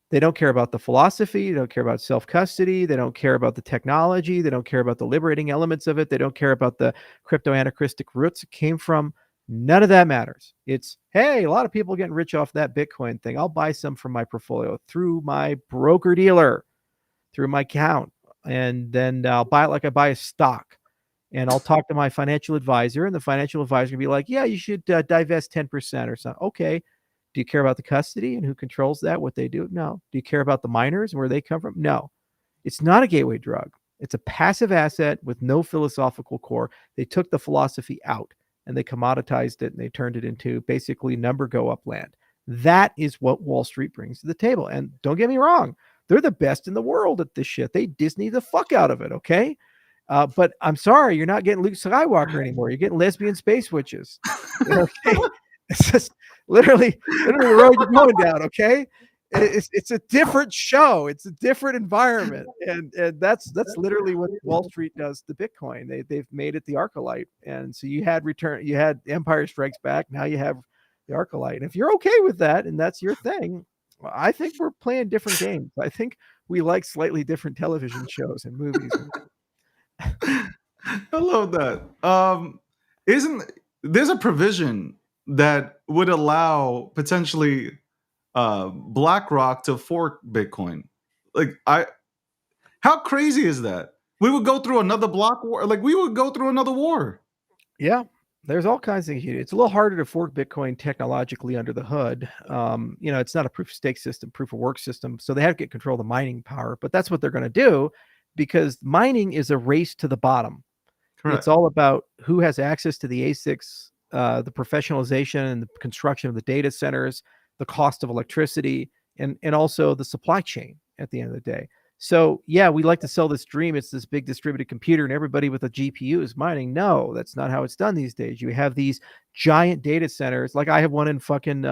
They don't care about the philosophy. They don't care about self-custody. They don't care about the technology. They don't care about the liberating elements of it. They don't care about the crypto anarchistic roots it came from. None of that matters. It's, hey, a lot of people getting rich off that Bitcoin thing. I'll buy some from my portfolio through my broker dealer, through my account. And then I'll buy it like I buy a stock. And I'll talk to my financial advisor, and the financial advisor will be like, yeah, you should divest 10% or something. Okay. Do you care about the custody and who controls that, what they do? No. Do you care about the miners and where they come from? No. It's not a gateway drug. It's a passive asset with no philosophical core. They took the philosophy out and they commoditized it and they turned it into basically number go up land. That is what Wall Street brings to the table. And don't get me wrong, they're the best in the world at this shit. They Disney the fuck out of it, okay? But I'm sorry, you're not getting Luke Skywalker anymore. You're getting lesbian space witches. Okay? It's just literally the road you're going down, okay? It's a different show. It's a different environment. And that's literally what Wall Street does to Bitcoin. They've made it the Arclight. And so you had Empire Strikes Back, now you have the Arclight. And if you're okay with that and that's your thing, I think we're playing different games. I think we like slightly different television shows and movies. I love that. Isn't there's a provision that would allow potentially BlackRock to fork Bitcoin? How crazy is that? We would go through another block war. Like we would go through another war. Yeah, there's all kinds of. It's a little harder to fork Bitcoin technologically under the hood. It's not a proof of stake system, proof of work system, so they have to get control of the mining power. But that's what they're going to do, because mining is a race to the bottom. Correct. It's all about who has access to the ASICs, the professionalization and the construction of the data centers, the cost of electricity, and also the supply chain at the end of the day. So yeah, we like to sell this dream. It's this big distributed computer and everybody with a GPU is mining. No, that's not how it's done these days. You have these giant data centers. Like I have one in fucking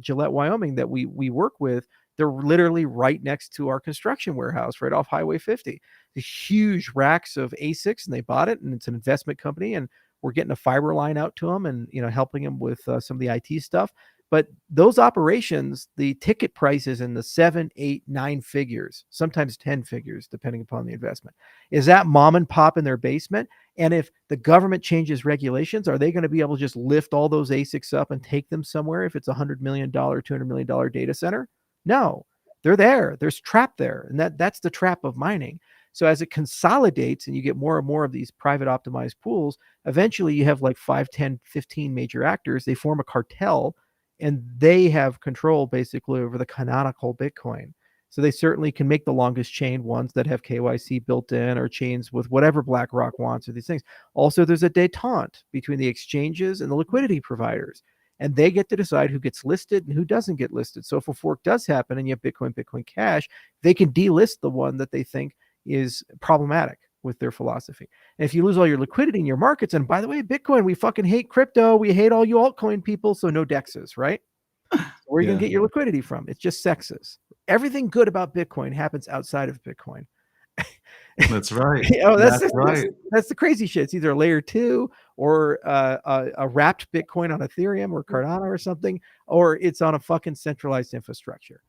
Gillette, Wyoming that we work with They're literally right next to our construction warehouse, right off Highway 50. The huge racks of ASICs, and they bought it, and it's an investment company, and we're getting a fiber line out to them, and helping them with some of the IT stuff. But those operations, the ticket price is in the 7, 8, 9 figures, sometimes 10 figures, depending upon the investment. Is that mom and pop in their basement? And if the government changes regulations, are they going to be able to just lift all those ASICs up and take them somewhere if it's $100 million, $200 million data center? No, they're there. There's trapped there. And that's the trap of mining. So as it consolidates and you get more and more of these private optimized pools, eventually you have like 5, 10, 15 major actors. They form a cartel, and they have control basically over the canonical Bitcoin. So they certainly can make the longest chain ones that have KYC built in, or chains with whatever BlackRock wants, or these things. Also, there's a detente between the exchanges and the liquidity providers, and they get to decide who gets listed and who doesn't get listed. So if a fork does happen and you have Bitcoin, Bitcoin Cash, they can delist the one that they think is problematic with their philosophy. And if you lose all your liquidity in your markets, and by the way, Bitcoin, we fucking hate crypto, we hate all you altcoin people, so no dexes, right? Where are you going to get your liquidity from? It's just sexes. Everything good about Bitcoin happens outside of Bitcoin. That's right. That's right. That's the crazy shit. It's either a layer 2 or a wrapped Bitcoin on Ethereum or Cardano or something, or it's on a fucking centralized infrastructure.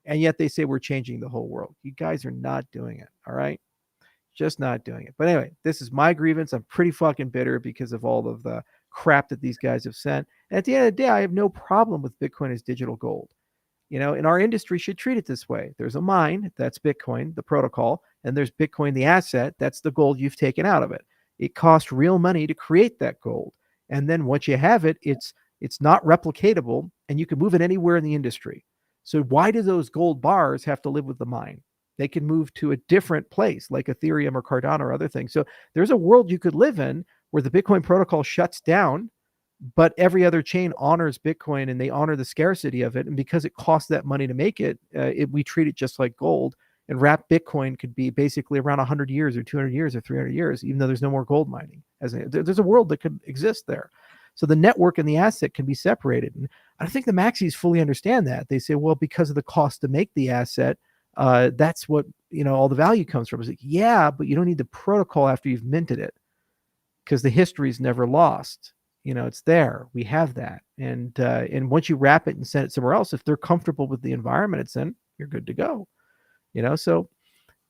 And yet they say we're changing the whole world. You guys are not doing it. All right. Just not doing it. But anyway, this is my grievance. I'm pretty fucking bitter because of all of the crap that these guys have sent. And at the end of the day, I have no problem with Bitcoin as digital gold. And our industry should treat it this way. There's a mine, that's Bitcoin, the protocol, and there's Bitcoin, the asset, that's the gold you've taken out of it. It costs real money to create that gold. And then once you have it, it's not replicatable, and you can move it anywhere in the industry. So why do those gold bars have to live with the mine? They can move to a different place like Ethereum or Cardano or other things. So there's a world you could live in where the Bitcoin protocol shuts down, but every other chain honors Bitcoin and they honor the scarcity of it. And because it costs that money to make it, we treat it just like gold. And wrap Bitcoin could be basically around 100 years or 200 years or 300 years, even though there's no more gold mining. There's a world that could exist there. So the network and the asset can be separated. And I think the maxis fully understand that. They say, well, because of the cost to make the asset, that's what, all the value comes from. It's like, yeah, but you don't need the protocol after you've minted it, because the history is never lost. It's there. We have that. And once you wrap it and send it somewhere else, if they're comfortable with the environment it's in, you're good to go. So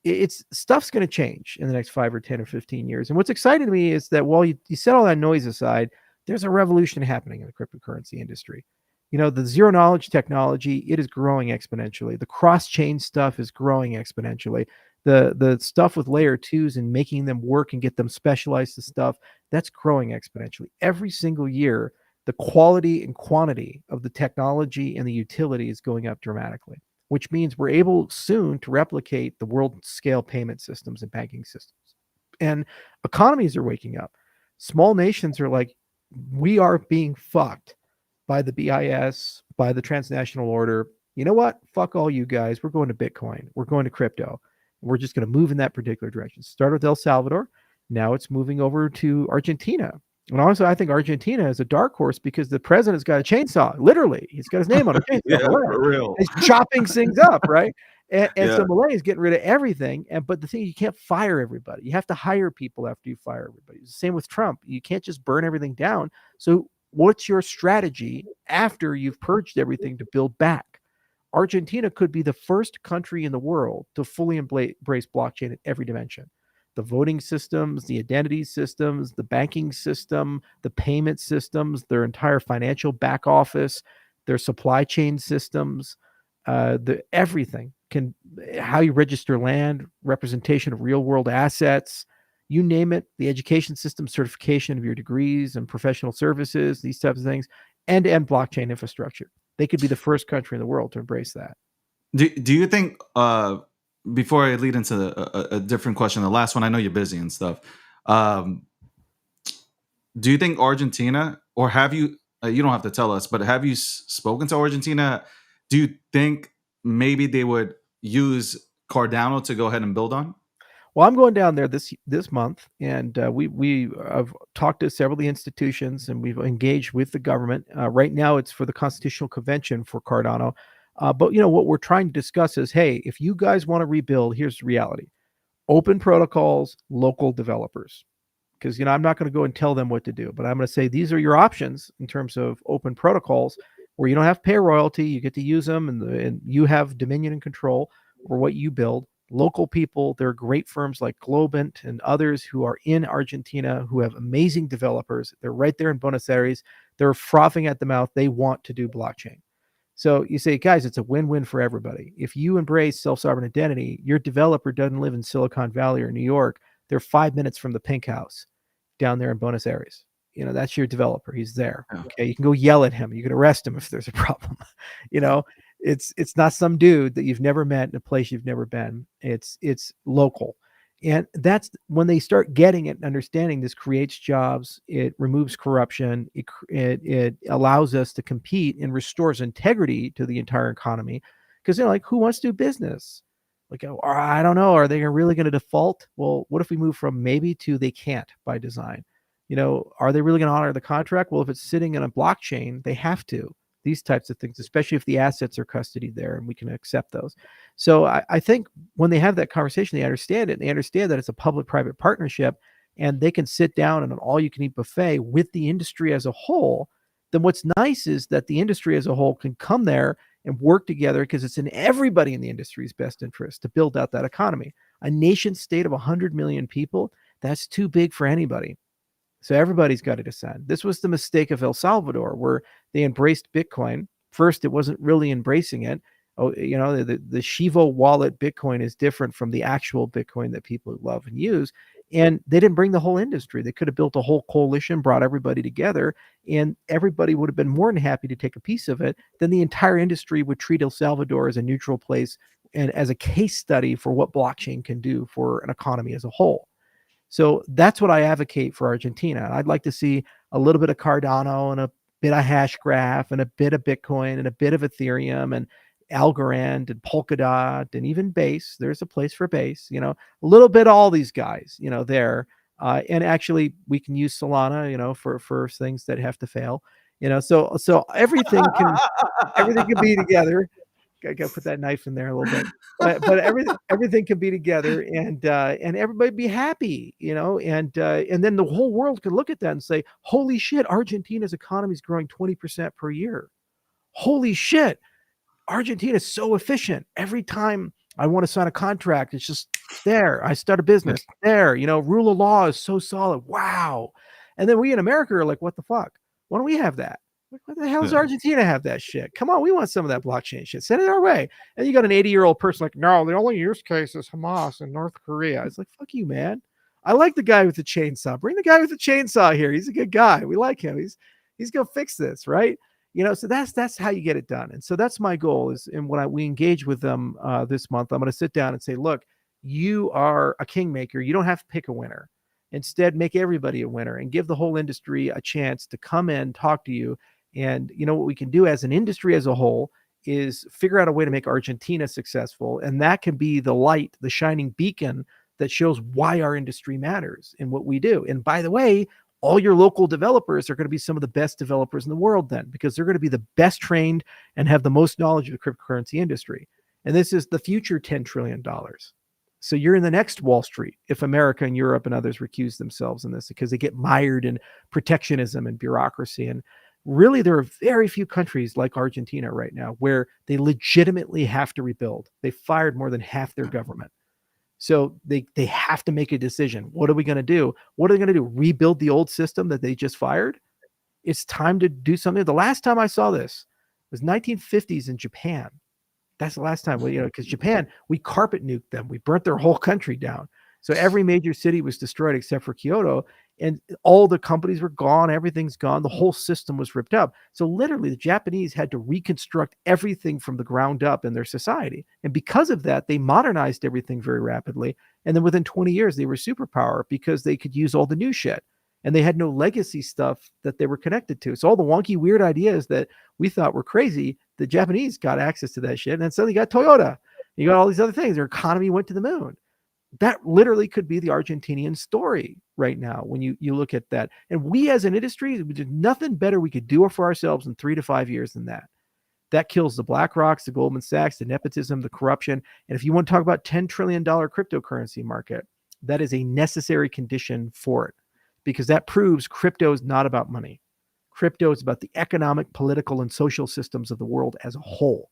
it's stuff's going to change in the next 5 or 10 or 15 years. And what's exciting to me is that while you set all that noise aside, there's a revolution happening in the cryptocurrency industry. The zero knowledge technology, it is growing exponentially. The cross-chain stuff is growing exponentially. The stuff with layer 2s and making them work and get them specialized to stuff, that's growing exponentially. Every single year, the quality and quantity of the technology and the utility is going up dramatically, which means we're able soon to replicate the world scale payment systems and banking systems. And economies are waking up. Small nations are like, we are being fucked by the BIS, by the transnational order. You know what? Fuck all you guys. We're going to Bitcoin. We're going to crypto. We're just going to move in that particular direction. Start with El Salvador. Now it's moving over to Argentina. And honestly, I think Argentina is a dark horse because the president's got a chainsaw. Literally, he's got his name on a chainsaw. Yeah, for real. He's chopping things up, right? And so Malay is getting rid of everything. But the thing, you can't fire everybody. You have to hire people after you fire everybody. It's the same with Trump. You can't just burn everything down. So what's your strategy after you've purged everything to build back? Argentina could be the first country in the world to fully embrace blockchain in every dimension. The voting systems, the identity systems, the banking system, the payment systems, their entire financial back office, their supply chain systems, everything how you register land, representation of real world assets, you name it, the education system, certification of your degrees and professional services, these types of things, end-to-end blockchain infrastructure. They could be the first country in the world to embrace that. Do you think, before I lead into a different question, the last one, I know you're busy and stuff. Do you think Argentina, or have you, you don't have to tell us, but have you spoken to Argentina? Do you think maybe they would use Cardano to go ahead and build on? Well, I'm going down there this month, and we have talked to several of the institutions, and we've engaged with the government. Right now, it's for the Constitutional Convention for Cardano. But what we're trying to discuss is, hey, if you guys want to rebuild, here's the reality: open protocols, local developers. Because I'm not going to go and tell them what to do, but I'm going to say these are your options in terms of open protocols, where you don't have to pay royalty, you get to use them, and you have dominion and control over what you build. Local people, there are great firms like Globant and others who are in Argentina who have amazing developers. They're right there in Buenos Aires. They're frothing at the mouth. They want to do blockchain. So you say, guys, it's a win-win for everybody. If you embrace self-sovereign identity, your developer doesn't live in Silicon Valley or New York. They're 5 minutes from the Pink House down there in Buenos Aires. That's your developer. He's there. Yeah. Okay. You can go yell at him. You can arrest him if there's a problem. It's not some dude that you've never met in a place you've never been. It's local. And that's when they start getting it and understanding this creates jobs, it removes corruption, it allows us to compete and restores integrity to the entire economy. Because they're like, who wants to do business? Like, oh, I don't know. Are they really going to default? Well, what if we move from maybe to they can't by design? Are they really going to honor the contract? Well, if it's sitting in a blockchain, they have to. These types of things, especially if the assets are custodied there and we can accept those. So I think when they have that conversation, they understand it. And they understand that it's a public-private partnership, and they can sit down in an all-you-can-eat buffet with the industry as a whole. Then what's nice is that the industry as a whole can come there and work together, because it's in everybody in the industry's best interest to build out that economy. A nation state of 100 million people, that's too big for anybody. So everybody's got to descend. This was the mistake of El Salvador, where they embraced Bitcoin. First, it wasn't really embracing it. Oh, the Shivo wallet Bitcoin is different from the actual Bitcoin that people love and use. And they didn't bring the whole industry. They could have built a whole coalition, brought everybody together, and everybody would have been more than happy to take a piece of it. Then the entire industry would treat El Salvador as a neutral place and as a case study for what blockchain can do for an economy as a whole. So that's what I advocate for Argentina. I'd like to see a little bit of Cardano and a bit of Hashgraph and a bit of Bitcoin and a bit of Ethereum and Algorand and Polkadot and even Base. There's a place for Base, a little bit of all these guys, there. And actually we can use Solana, for things that have to fail, so everything can be together. I got to put that knife in there a little bit, but everything can be together, and everybody be happy, and then the whole world can look at that and say, holy shit, Argentina's economy is growing 20% per year. Holy shit, Argentina is so efficient. Every time I want to sign a contract, it's just there. I start a business there, rule of law is so solid. Wow. And then we in America are like, what the fuck? Why don't we have that? What the hell does Argentina have that shit? Come on, we want some of that blockchain shit. Send it our way. And you got an 80-year-old person like, no, the only use case is Hamas in North Korea. It's like, fuck you, man. I like the guy with the chainsaw. Bring the guy with the chainsaw here. He's a good guy. We like him. He's gonna fix this, right? So that's how you get it done. And so that's my goal is, and when we engage with them this month, I'm going to sit down and say, look, you are a kingmaker. You don't have to pick a winner. Instead, make everybody a winner and give the whole industry a chance to come in, talk to you. And what we can do as an industry as a whole is figure out a way to make Argentina successful. And that can be the light, the shining beacon that shows why our industry matters and what we do. And by the way, all your local developers are going to be some of the best developers in the world then, because they're going to be the best trained and have the most knowledge of the cryptocurrency industry. And this is the future $10 trillion. So you're in the next Wall Street if America and Europe and others recuse themselves in this, because they get mired in protectionism and bureaucracy. And really, there are very few countries like Argentina right now where they legitimately have to rebuild. They fired more than half their government. So they have to make a decision. What are we going to do? What are they going to do? Rebuild the old system that they just fired? It's time to do something. The last time I saw this was 1950s in Japan. That's the last time, because Japan, we carpet nuked them. We burnt their whole country down. So every major city was destroyed except for Kyoto, and all the companies were gone. Everything's gone. The whole system was ripped up. So literally the Japanese had to reconstruct everything from the ground up in their society. And because of that, they modernized everything very rapidly. And then within 20 years, they were superpower because they could use all the new shit. And they had no legacy stuff that they were connected to. So all the wonky, weird ideas that we thought were crazy, the Japanese got access to that shit. And then suddenly you got Toyota. You got all these other things. Their economy went to the moon. That literally could be the Argentinian story right now when you look at that. And we as an industry, there's nothing better we could do for ourselves in 3 to 5 years than that. That kills the BlackRocks, the Goldman Sachs, the nepotism, the corruption. And if you want to talk about $10 trillion cryptocurrency market, that is a necessary condition for it, because that proves crypto is not about money. Crypto is about the economic, political, and social systems of the world as a whole,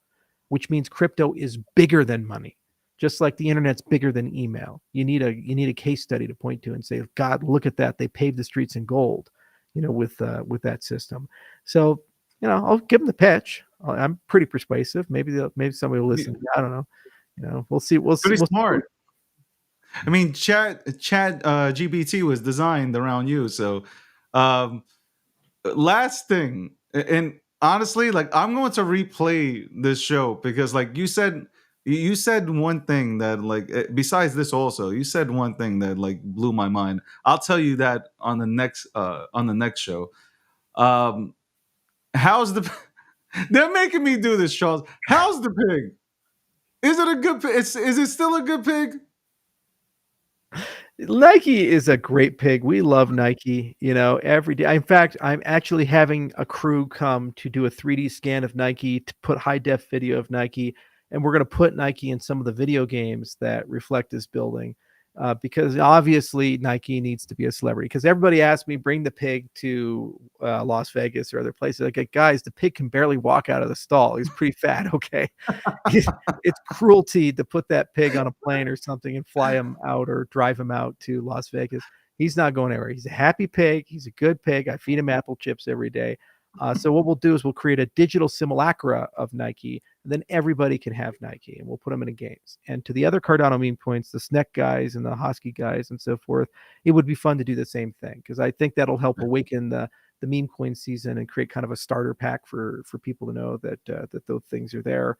which means crypto is bigger than money. Just like the internet's bigger than email. You need a case study to point to and say, God, look at that. They paved the streets in gold, with that system. So, I'll give them the pitch. I'm pretty persuasive. Maybe somebody will listen. I don't know. We'll see. Pretty smart. I mean, Chat GPT was designed around you. So, last thing, and honestly, like, I'm going to replay this show because, like, you said one thing that, like, besides this, also you said one thing that, like, blew my mind. I'll tell you that on the next show. How's the they're making me do this, Charles. How's the pig? Is it a good pig? Is it still a good pig? Nike is a great pig. We love Nike, every day. In fact, I'm actually having a crew come to do a 3D scan of Nike, to put high def video of Nike. And we're going to put Nike in some of the video games that reflect this building, because obviously Nike needs to be a celebrity. Because everybody asked me, bring the pig to Las Vegas or other places. Like, guys, the pig can barely walk out of the stall. He's pretty fat. Okay. It's cruelty to put that pig on a plane or something and fly him out or drive him out to Las Vegas. He's not going anywhere. He's a happy pig. He's a good pig. I feed him apple chips every day. So what we'll do is we'll create a digital simulacra of Nike, and then everybody can have Nike, and we'll put them in the games. And to the other Cardano meme points, the Sneck guys and the Hosky guys and so forth, it would be fun to do the same thing, because I think that'll help awaken the meme coin season and create kind of a starter pack for people to know that those things are there.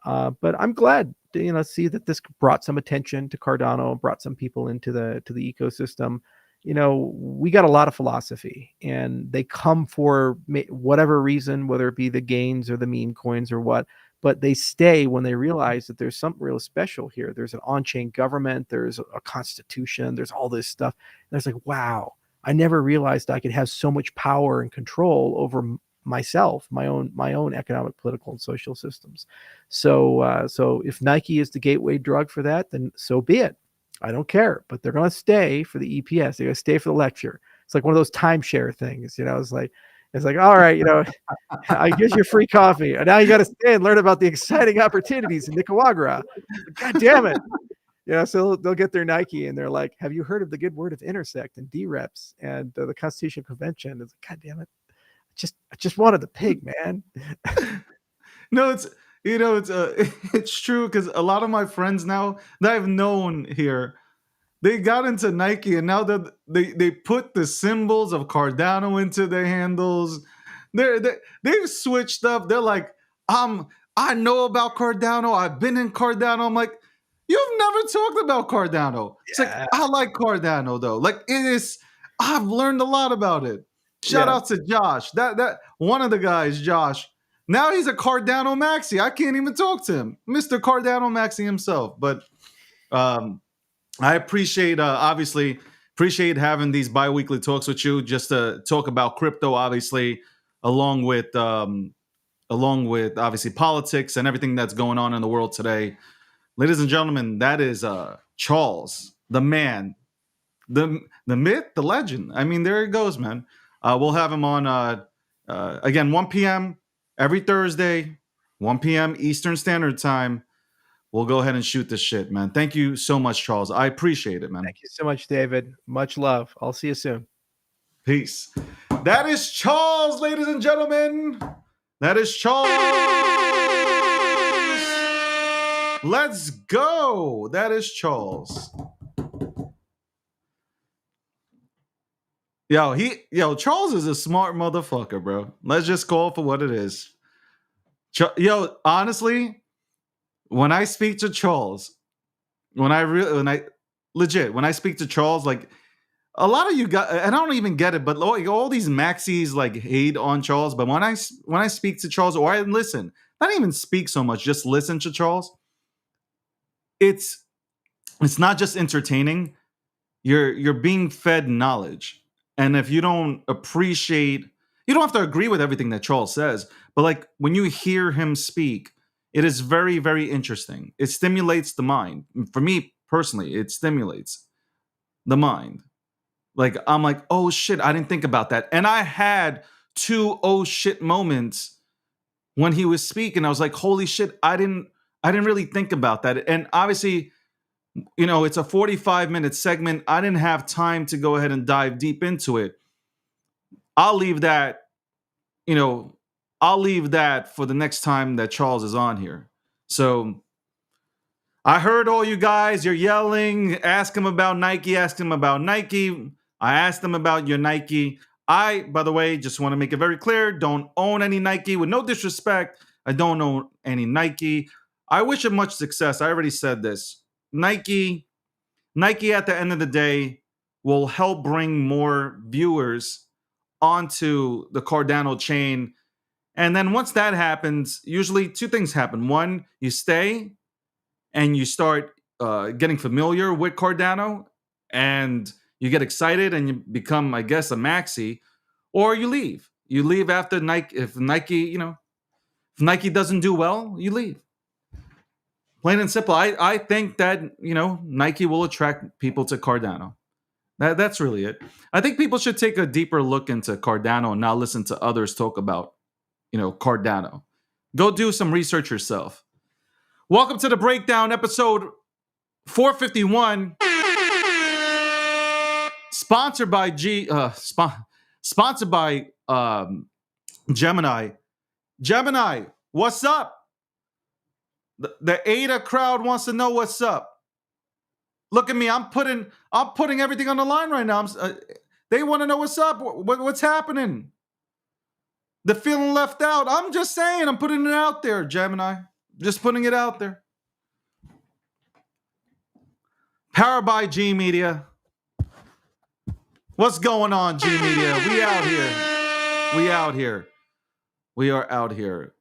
But I'm glad to see that this brought some attention to Cardano, brought some people into the ecosystem. We got a lot of philosophy, and they come for whatever reason, whether it be the gains or the meme coins or what, but they stay when they realize that there's something real special here. There's an on-chain government, there's a constitution, there's all this stuff. And it's like, wow, I never realized I could have so much power and control over myself, my own economic, political, and social systems. So if Nike is the gateway drug for that, then so be it. I don't care, but they're going to stay for the EPS. They're going to stay for the lecture. It's like one of those timeshare things, it's like, all right, I give you free coffee, and now you got to stay and learn about the exciting opportunities in Nicaragua. God damn it. So they'll get their Nike, and they're like, have you heard of the good word of intersect and DREPs and the Constitution Convention? It's like, God damn it. I just wanted the pig, man. No, it's it's true, because a lot of my friends now that I've known here, they got into Nike, and now that they put the symbols of Cardano into their handles. They've switched up. They're like, I know about Cardano. I've been in Cardano. I'm like, you've never talked about Cardano. It's like, I like Cardano though. Like, it is. I've learned a lot about it. Shout out to Josh. That one of the guys, Josh. Now he's a Cardano Maxi. I can't even talk to him, Mr. Cardano Maxi himself. But I appreciate having these bi-weekly talks with you, just to talk about crypto, obviously, along with obviously politics and everything that's going on in the world today. Ladies and gentlemen, that is Charles, the man, the myth, the legend. I mean, there it goes, man. We'll have him on again, 1 p.m. every Thursday, 1 p.m. Eastern Standard Time. We'll go ahead and shoot this shit, man. Thank you so much, Charles. I appreciate it, man. Thank you so much, David. Much love. I'll see you soon. Peace. That is Charles, ladies and gentlemen. That is Charles. Let's go. That is Charles. Charles is a smart motherfucker, bro. Let's just call it for what it is. Honestly, when I speak to Charles, when I speak to Charles, like, a lot of you got, and I don't even get it, but like, all these maxis like hate on Charles. But when I speak to Charles, or I listen, not even speak so much, just listen to Charles, it's not just entertaining. You're being fed knowledge. And if you don't appreciate, You don't have to agree with everything that Charles says, but like when you hear him speak, it is very, very interesting. It stimulates the mind. For me personally, it stimulates the mind. Like I'm like, oh shit, I didn't think about that. And I had two oh shit moments when he was speaking. I was like, holy shit, I didn't really think about that. And obviously, it's a 45-minute segment. I didn't have time to go ahead and dive deep into it. I'll leave that, you know, I'll leave that for the next time that Charles is on here. So I heard all you guys, you're yelling, ask him about Nike, ask him about Nike. I asked him about your Nike. I, by the way, just want to make it very clear, don't own any Nike. With no disrespect, I don't own any Nike. I wish him much success. I already said this. Nike at the end of the day will help bring more viewers onto the Cardano chain. And then once that happens, usually two things happen. One, you stay and you start getting familiar with Cardano and you get excited and you become, I guess, a maxi, or you leave. You leave after Nike. If Nike doesn't do well, you leave. Plain and simple. I think that, Nike will attract people to Cardano. That's really it. I think people should take a deeper look into Cardano and not listen to others talk about, Cardano. Go do some research yourself. Welcome to the breakdown, episode 451. Sponsored by sponsored by Gemini. Gemini, what's up? The Ada crowd wants to know what's up. Look at me, I'm putting everything on the line right now. They want to know what's up. What's happening? They're feeling left out. I'm just saying, I'm putting it out there, Gemini. Just putting it out there. Powered by G Media. What's going on, G Media? We out here. We are out here.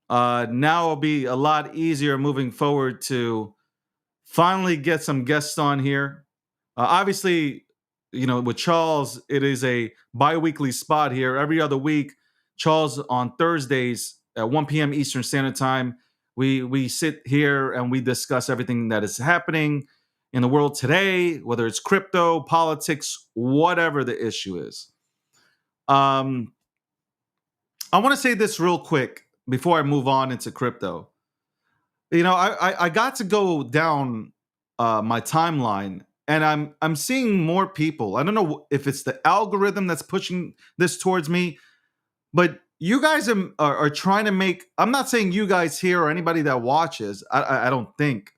Now it'll be a lot easier moving forward to finally get some guests on here. Obviously, with Charles, it is a bi-weekly spot here. Every other week, Charles on Thursdays at 1 p.m. Eastern Standard Time, we sit here and we discuss everything that is happening in the world today, whether it's crypto, politics, whatever the issue is. I want to say this real quick before I move on into crypto. I got to go down my timeline and I'm seeing more people. I don't know if it's the algorithm that's pushing this towards me, but you guys are trying to make, I'm not saying you guys here or anybody that watches, I don't think,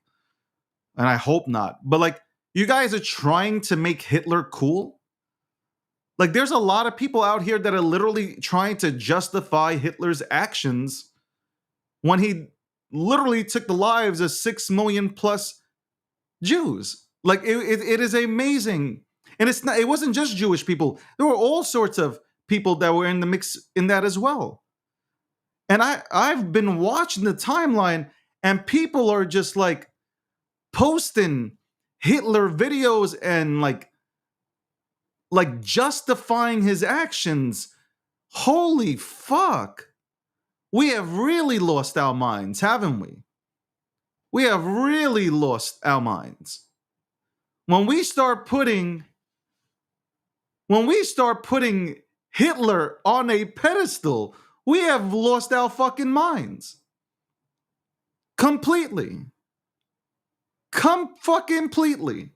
and I hope not, but like you guys are trying to make Hitler cool. Like there's a lot of people out here that are literally trying to justify Hitler's actions when he literally took the lives of 6 million plus Jews. Like it is amazing. And it wasn't just Jewish people. There were all sorts of people that were in the mix in that as well. And I've been watching the timeline and people are just like posting Hitler videos and like justifying his actions. Holy fuck. We have really lost our minds, haven't we? We have really lost our minds. When we start putting Hitler on a pedestal, we have lost our fucking minds. Completely. Completely.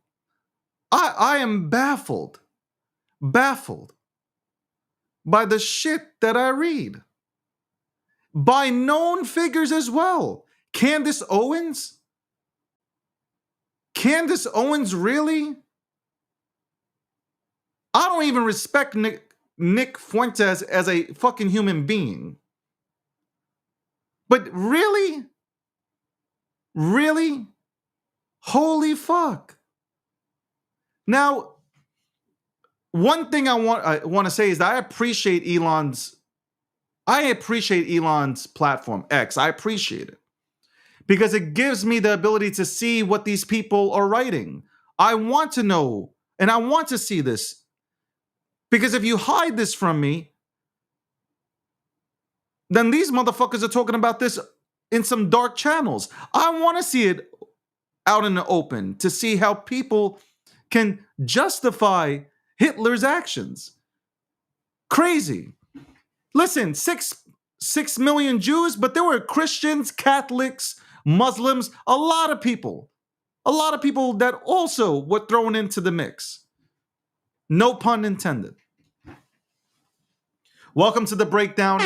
I am baffled by the shit that I read. By known figures as well. Candace Owens? Candace Owens, really? I don't even respect Nick Fuentes as a fucking human being. But really? Really? Holy fuck. Now, one thing I want to say is that I appreciate Elon's platform, X. I appreciate it. Because it gives me the ability to see what these people are writing. I want to know, and I want to see this. Because if you hide this from me, then these motherfuckers are talking about this in some dark channels. I want to see it out in the open to see how people can justify Hitler's actions. Crazy. Listen, 6 million Jews, but there were Christians, Catholics, Muslims, a lot of people that also were thrown into the mix. No pun intended. Welcome to the breakdown.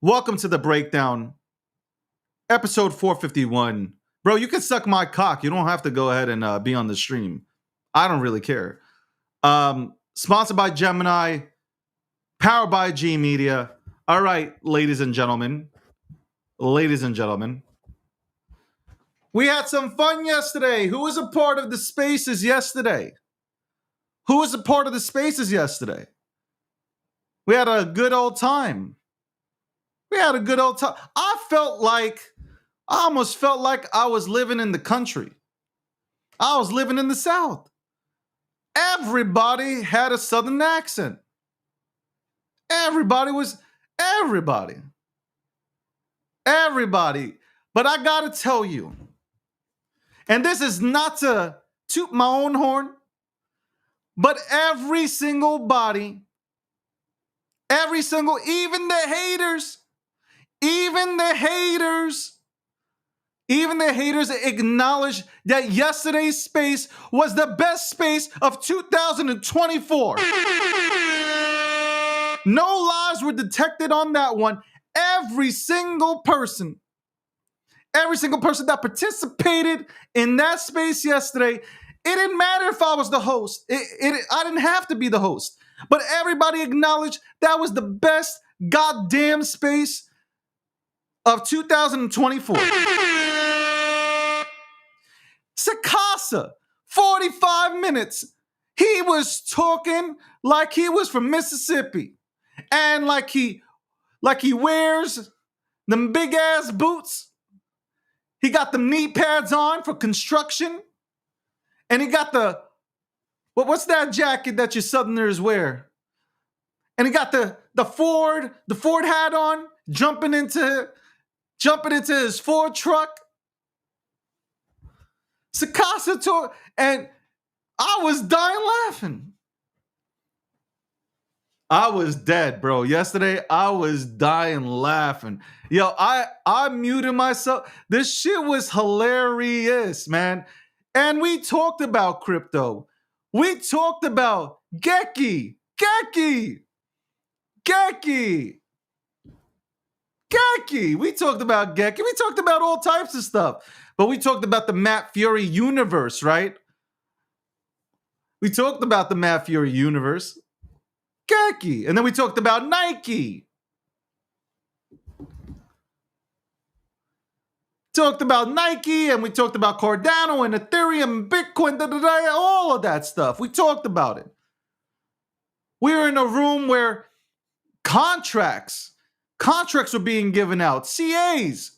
Welcome to the breakdown. Episode 451. Bro, you can suck my cock. You don't have to go ahead and be on the stream. I don't really care. Sponsored by Gemini. Powered by G Media. All right, ladies and gentlemen. Ladies and gentlemen. We had some fun yesterday. Who was a part of the spaces yesterday? Who was a part of the spaces yesterday? We had a good old time. I almost felt like I was living in the country. I was living in the South. Everybody had a Southern accent. Everybody. But I gotta tell you, and this is not to toot my own horn, but every single body, even the haters acknowledge that yesterday's space was the best space of 2024. No lies were detected on that one. Every single person that participated in that space yesterday, it didn't matter if I was the host. I didn't have to be the host. But everybody acknowledged that was the best goddamn space of 2024. Sakasa, 45 minutes. He was talking like he was from Mississippi. And like he wears them big ass boots. He got the knee pads on for construction. And he got what's that jacket that you Southerners wear? And he got the Ford hat on, jumping into his Ford truck. Sakasa talk, and I was dying laughing. I was dead, bro. Yesterday, I was dying laughing. Yo, I muted myself. This shit was hilarious, man. And we talked about crypto. We talked about Geki. We talked about Geki. We talked about all types of stuff. But we talked about the Matt Fury universe, right? We talked about the Matt Fury universe. Geki. And then we talked about Nike. Talked about Nike, and we talked about Cardano and Ethereum, Bitcoin, all of that stuff. We talked about it. We were in a room where contracts were being given out. CAs.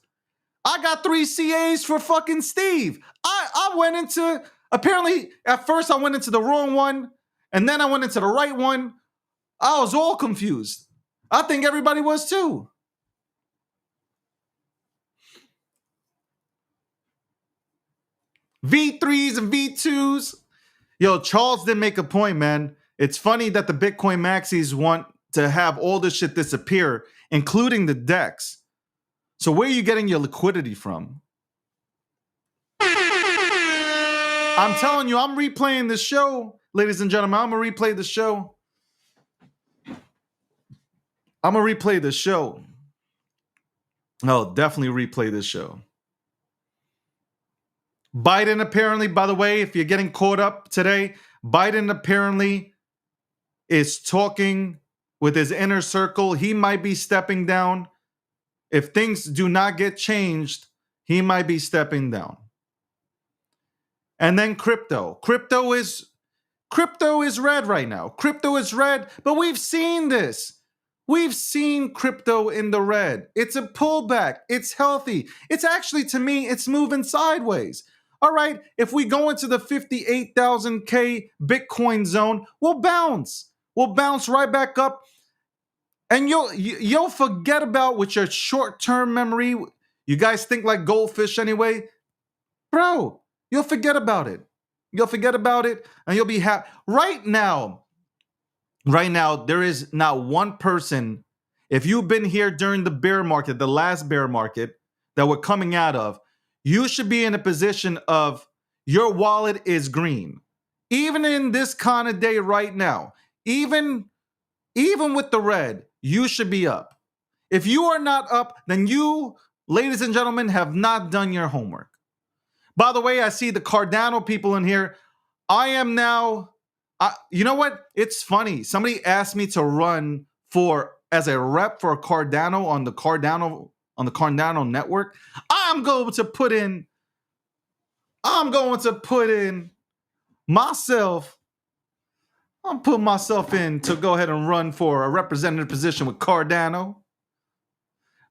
I got 3 CAs for fucking Steve. I went into, apparently, at first I went into the wrong one, and then I went into the right one. I was all confused. I think everybody was too. V3s and V2s. Yo, Charles did make a point, man. It's funny that the Bitcoin maxis want to have all this shit disappear, including the DEX. So where are you getting your liquidity from? I'm telling you, I'm replaying this show, ladies and gentlemen. I'm going to replay the show. Oh, definitely replay this show. Biden apparently, by the way, if you're getting caught up today, Biden apparently is talking with his inner circle. He might be stepping down. If things do not get changed, he might be stepping down. And then crypto. Crypto is red right now. Crypto is red, but we've seen this. We've seen crypto in the red. It's a pullback. It's healthy. It's actually, to me, it's moving sideways. All right, if we go into the 58,000K Bitcoin zone, we'll bounce. We'll bounce right back up. And you'll forget about with your short-term memory. You guys think like goldfish anyway, bro. You'll forget about it. You'll forget about it, and you'll be happy. Right now, there is not one person. If you've been here during the bear market, the last bear market that we're coming out of, you should be in a position of your wallet is green. Even in this kind of day right now, even with the red, you should be up. If you are not up, then you, ladies and gentlemen, have not done your homework. By the way, I see the Cardano people in here. I am now, you know what? It's funny. Somebody asked me to run as a rep for Cardano on the Cardano network. I'm going to put in myself. I'm putting myself in to go ahead and run for a representative position with Cardano.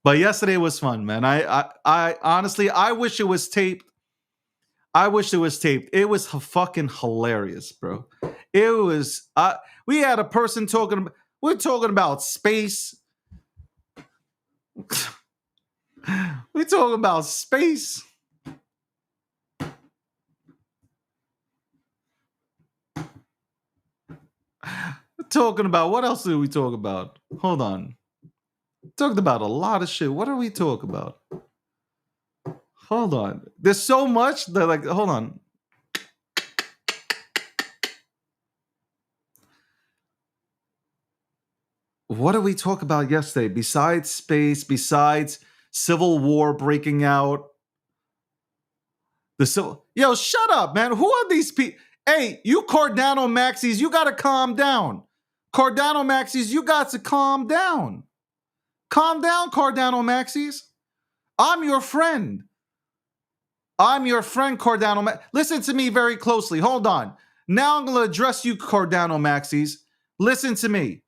But yesterday was fun, man. I honestly, I wish it was taped. It was fucking hilarious, bro. It was. We had a person talking. We're talking about space. We're talking about space. Talking about what else did we talk about? Hold on. Talked about a lot of shit. What did we talk about? Hold on. There's so much that hold on. What did we talk about yesterday? Besides space, besides civil war breaking out. Yo, shut up, man. Who are these people? Hey, you Cardano maxis, you gotta calm down. Cardano maxis, you got to calm down. Calm down, Cardano maxis. I'm your friend. Cardano. Listen to me very closely. Hold on. Now I'm going to address you, Cardano maxis. Listen to me.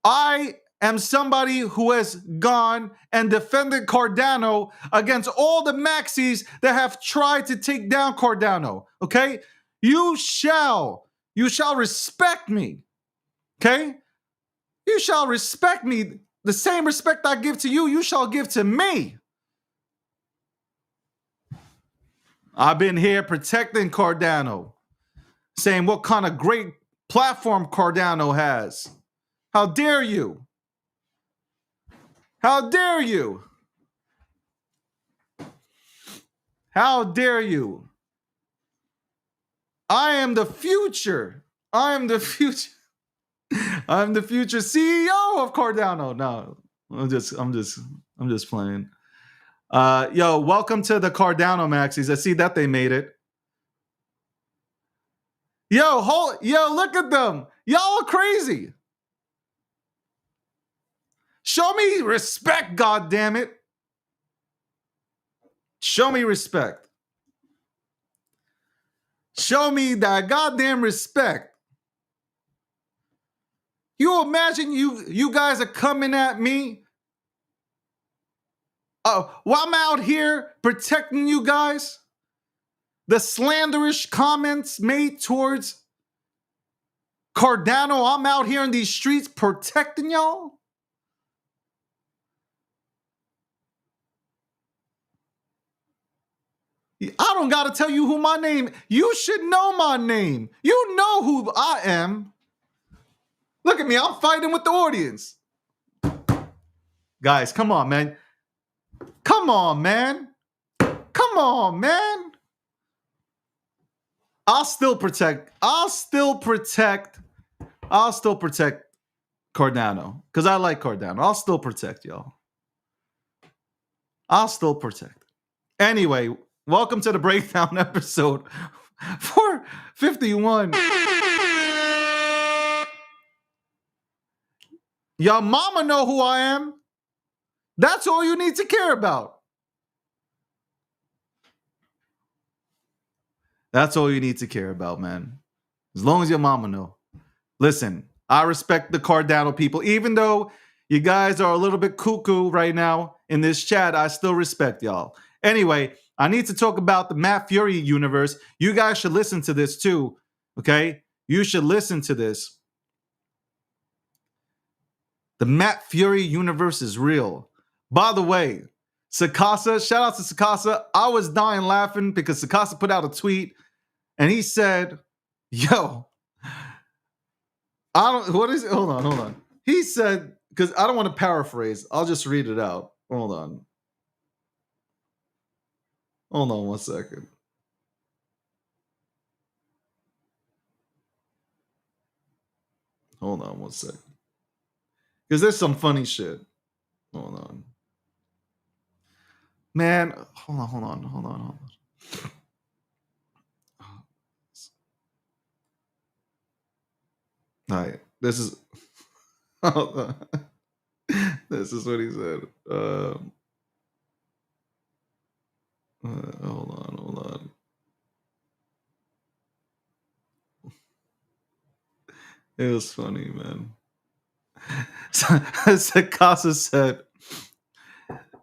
I am somebody who has gone and defended Cardano against all the maxis that have tried to take down Cardano. Okay? You shall respect me. Okay? You shall respect me. The same respect I give to you, you shall give to me. I've been here protecting Cardano, saying what kind of great platform Cardano has. How dare you? How dare you? How dare you? I am the future. I'm the future CEO of Cardano. No, I'm just playing. Yo, welcome to the Cardano maxis. I see that they made it. Yo, look at them. Y'all are crazy. Show me respect, goddammit. Show me respect. Show me that goddamn respect. You imagine you guys are coming at me while I'm out here protecting you guys? The slanderous comments made towards Cardano, I'm out here in these streets protecting y'all? I don't got to tell you who my name. You should know my name. You know who I am. Look at me. I'm fighting with the audience. Guys, come on, man. Come on, man. Come on, man. I'll still protect Cardano because I like Cardano. I'll still protect y'all. I'll still protect. Anyway, welcome to the breakdown episode 451. Your mama know who I am. That's all you need to care about. That's all you need to care about, man. As long as your mama know. Listen, I respect the Cardano people. Even though you guys are a little bit cuckoo right now in this chat, I still respect y'all. Anyway, I need to talk about the Matt Fury universe. You guys should listen to this too, okay? You should listen to this. The Matt Fury universe is real. By the way, Sakasa, shout out to Sakasa. I was dying laughing because Sakasa put out a tweet and he said, yo, what is it? Hold on. He said, because I don't want to paraphrase, I'll just read it out. Hold on 1 second. Hold on 1 second. Because there's some funny shit. Hold on. Man, hold on. All right, this is this is what he said. Hold on. It was funny, man. Sakasa said,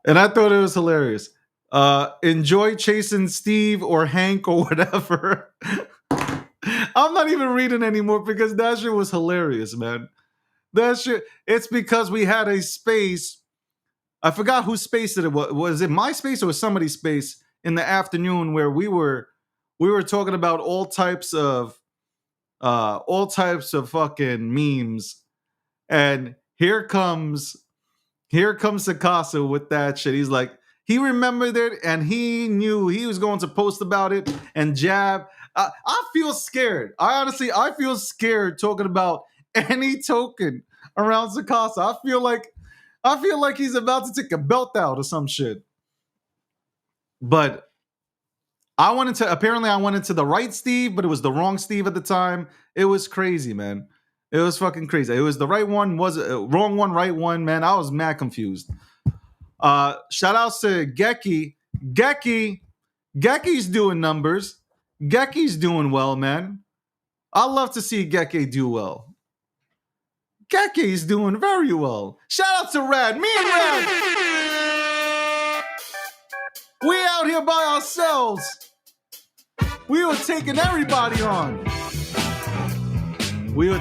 and I thought it was hilarious. Enjoy chasing Steve or Hank or whatever. I'm not even reading anymore because that shit was hilarious, man. That shit. It's because we had a space. I forgot whose space it was. Was it my space or somebody's space in the afternoon where we were talking about all types of fucking memes, and here comes Sakasa with that shit. He's like, he remembered it and he knew he was going to post about it and jab. I feel scared. I feel scared talking about any token around Sakasa. I feel like he's about to take a belt out or some shit. But I went into the right Steve, but it was the wrong Steve at the time. It was crazy, man. It was fucking crazy. It was the right one, was wrong one, right one, man. I was mad confused. Shout outs to Geki. Geki's doing numbers. Geki's doing well, man. I love to see Geki do well. Geki's doing very well. Shout out to Rad. Me and Rad. We out here by ourselves. We were taking everybody on. We were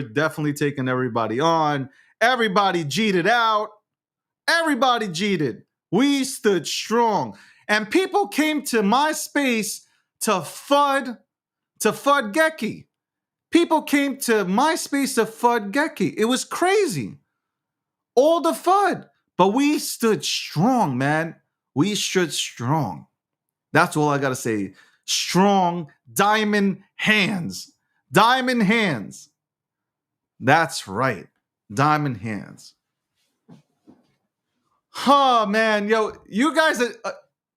definitely taking everybody on. Everybody G'd out. Everybody G'd. We stood strong. And people came to my space to FUD Geki. People came to my space to FUD Geki. It was crazy. All the FUD. But we stood strong, man. We stood strong. That's all I got to say. Strong diamond hands. Diamond hands. That's right. Diamond hands. Oh, man. Yo, you guys,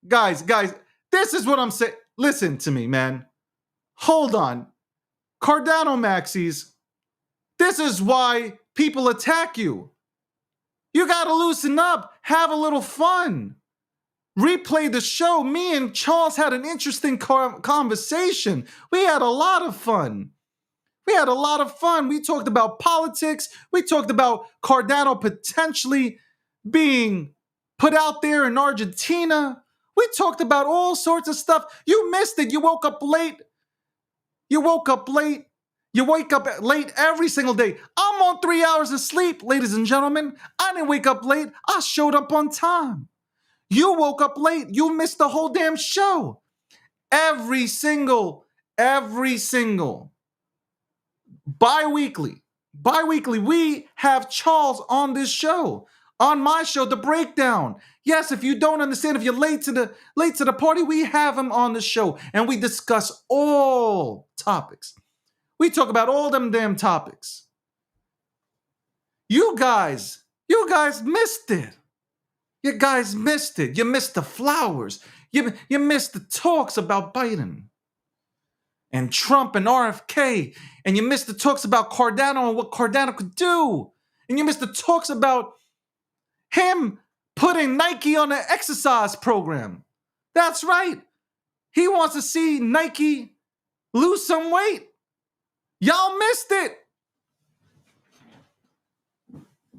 guys, this is what I'm saying. Listen to me, man. Hold on. Cardano maxis, this is why people attack you. You got to loosen up. Have a little fun. Replay the show. Me and Charles had an interesting conversation. We had a lot of fun. We talked about politics. We talked about Cardano potentially being put out there in Argentina. We talked about all sorts of stuff. You missed it. You woke up late. You wake up late every single day. I'm on 3 hours of sleep, ladies and gentlemen. I didn't wake up late. I showed up on time. You woke up late. You missed the whole damn show. Every single bi-weekly, we have Charles on this show. On my show, The Breakdown. Yes, if you don't understand, if you're late to the party, we have him on the show and we discuss all topics. We talk about all them damn topics. You guys missed it. You guys missed it. You missed the flowers. You missed the talks about Biden and Trump and RFK. And you missed the talks about Cardano and what Cardano could do. And you missed the talks about him putting Nike on an exercise program. That's right. He wants to see Nike lose some weight. Y'all missed it.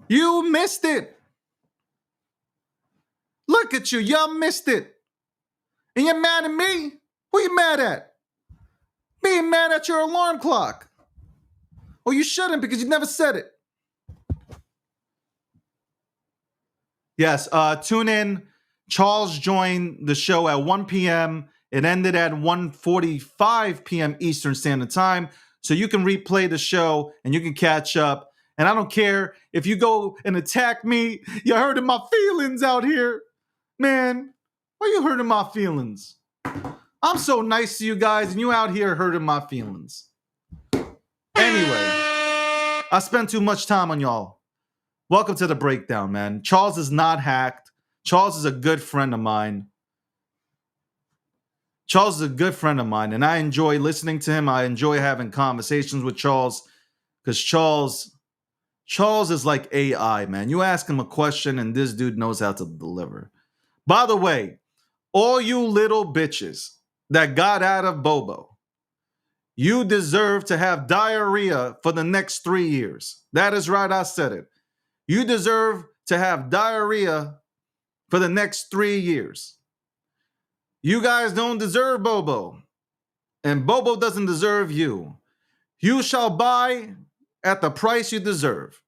You missed it. Look at you. Y'all missed it. And you're mad at me? Who you mad at? Being mad at your alarm clock. Oh, you shouldn't because you never said it. Yes, tune in. Charles joined the show at 1 p.m. It ended at 1:45 p.m. Eastern Standard Time. So you can replay the show and you can catch up. And I don't care if you go and attack me. You're hurting my feelings out here. Man, why are you hurting my feelings? I'm so nice to you guys and you out here hurting my feelings. Anyway, I spent too much time on y'all. Welcome to the breakdown, man. Charles is not hacked. Charles is a good friend of mine. Charles is a good friend of mine, and I enjoy listening to him. I enjoy having conversations with Charles because Charles is like AI, man. You ask him a question, and this dude knows how to deliver. By the way, all you little bitches that got out of Bobo, you deserve to have diarrhea for the next 3 years. That is right, I said it. You deserve to have diarrhea for the next 3 years. You guys don't deserve Bobo, and Bobo doesn't deserve you. You shall buy at the price you deserve.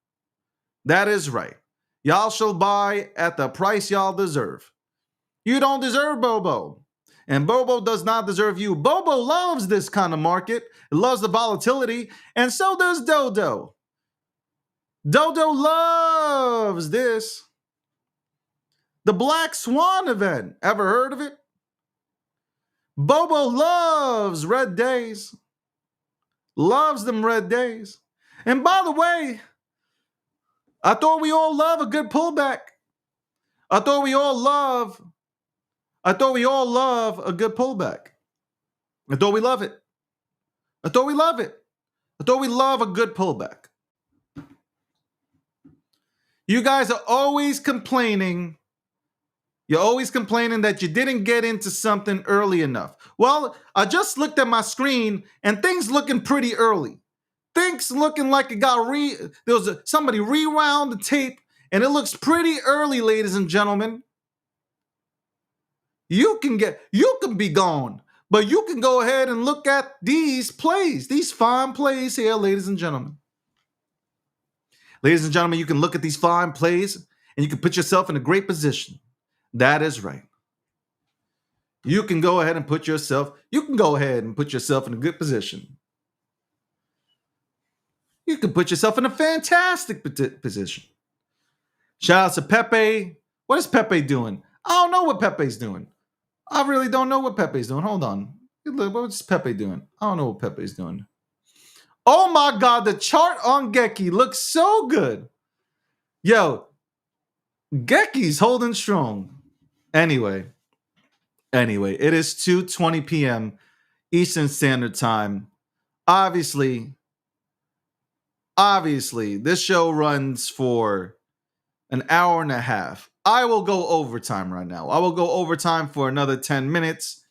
That is right. Y'all shall buy at the price y'all deserve. You don't deserve Bobo, and Bobo does not deserve you. Bobo loves this kind of market. It loves the volatility, and so does Dodo. Dodo loves this. The Black Swan event. Ever heard of it? Bobo loves red days. Loves them red days. And by the way, I thought we all love a good pullback. I thought we all love a good pullback. I thought we love it. I thought we love it. I thought we love a good pullback. You guys are always complaining. You're always complaining that you didn't get into something early enough. Well, I just looked at my screen and things looking pretty early. Things looking like it got somebody rewound the tape and it looks pretty early, ladies and gentlemen. You can be gone, but you can go ahead and look at these plays, these fine plays here, ladies and gentlemen. Ladies and gentlemen, you can look at these fine plays and you can put yourself in a great position. That is right. You can go ahead and put yourself in a good position. You can put yourself in a fantastic position. Shout out to Pepe. What is Pepe doing? I don't know what Pepe's doing. I really don't know what Pepe's doing. Hold on. What's Pepe doing? I don't know what Pepe's doing. Oh my God, the chart on Geki looks so good. Yo, Geki's holding strong. Anyway, it is 2:20 p.m. Eastern Standard Time. Obviously, this show runs for an hour and a half. I will go overtime right now. I will go overtime for another 10 minutes.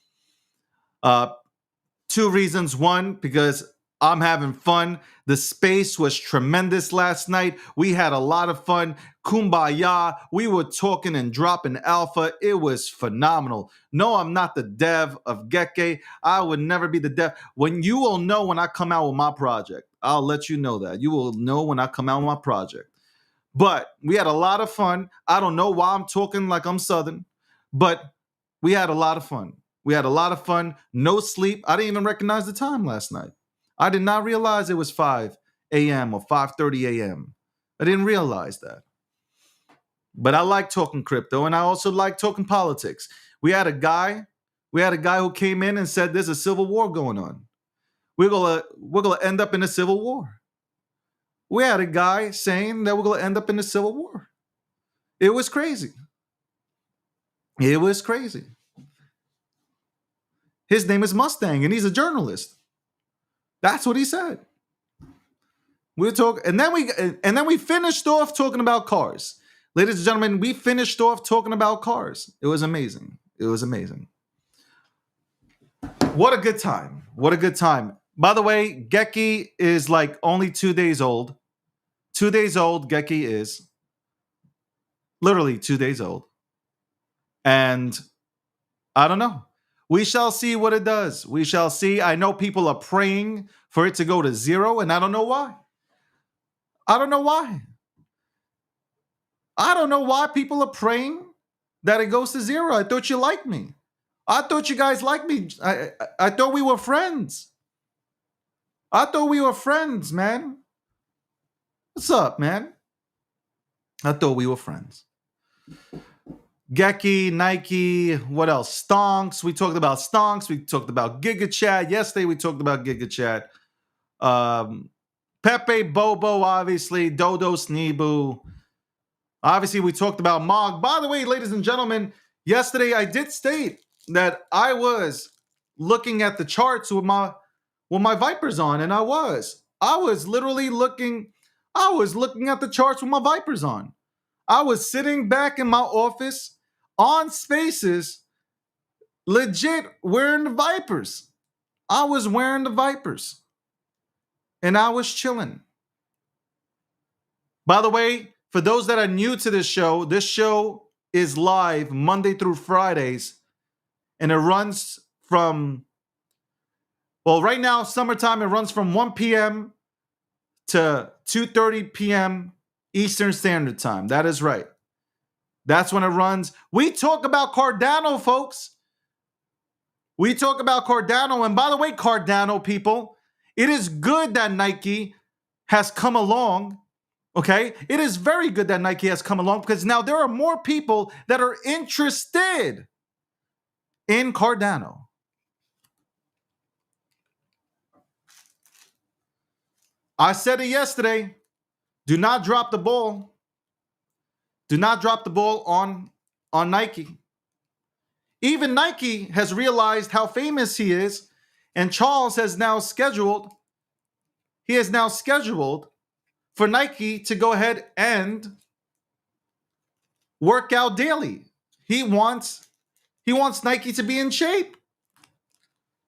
Two reasons. One, because I'm having fun. The space was tremendous last night. We had a lot of fun. Kumbaya. We were talking and dropping alpha. It was phenomenal. No, I'm not the dev of Geke. I would never be the dev. You will know when I come out with my project. I'll let you know that. You will know when I come out with my project. But we had a lot of fun. I don't know why I'm talking like I'm Southern, but we had a lot of fun. No sleep. I didn't even recognize the time last night. I did not realize it was 5 a.m. or 5:30 a.m. I didn't realize that. But I like talking crypto, and I also like talking politics. We had a guy who came in and said there's a civil war going on. We're gonna end up in a civil war. We had a guy saying that we're gonna end up in a civil war. It was crazy. His name is Mustang, and he's a journalist. That's what he said. We're talking, and then we finished off talking about cars. Ladies and gentlemen, we finished off talking about cars. It was amazing. What a good time. By the way, Geki is like only 2 days old. 2 days old, Geki is. Literally 2 days old. And I don't know. We shall see what it does. We shall see. I know people are praying for it to go to 0, and I don't know why. I don't know why. I don't know why people are praying that it goes to zero. I thought you liked me. I thought you guys liked me. I thought we were friends. I thought we were friends, man. What's up, man? I thought we were friends. Geki, Nike, what else? Stonks. We talked about Stonks. We talked about GigaChat. Yesterday we talked about GigaChat. Pepe, Bobo, obviously. Dodo, Sneebu. Obviously, we talked about Mog. By the way, ladies and gentlemen, yesterday I did state that I was looking at the charts with my Vipers on, and I was literally looking at the charts with my Vipers on. I was sitting back in my office on Spaces, legit wearing the Vipers. I was wearing the Vipers, and I was chilling. By the way, for those that are new to this show is live Monday through Fridays, and it runs from, well, right now, summertime, it runs from 1 p.m. to 2:30 p.m. Eastern Standard Time. That is right. That's when it runs. We talk about Cardano, folks. We talk about Cardano. And by the way, Cardano people, it is good that Nike has come along. Okay? It is very good that Nike has come along because now there are more people that are interested in Cardano. I said it yesterday. Do not drop the ball. Do not drop the ball on Nike. Even Nike has realized how famous he is, and Charles has now scheduled for Nike to go ahead and work out daily. He wants Nike to be in shape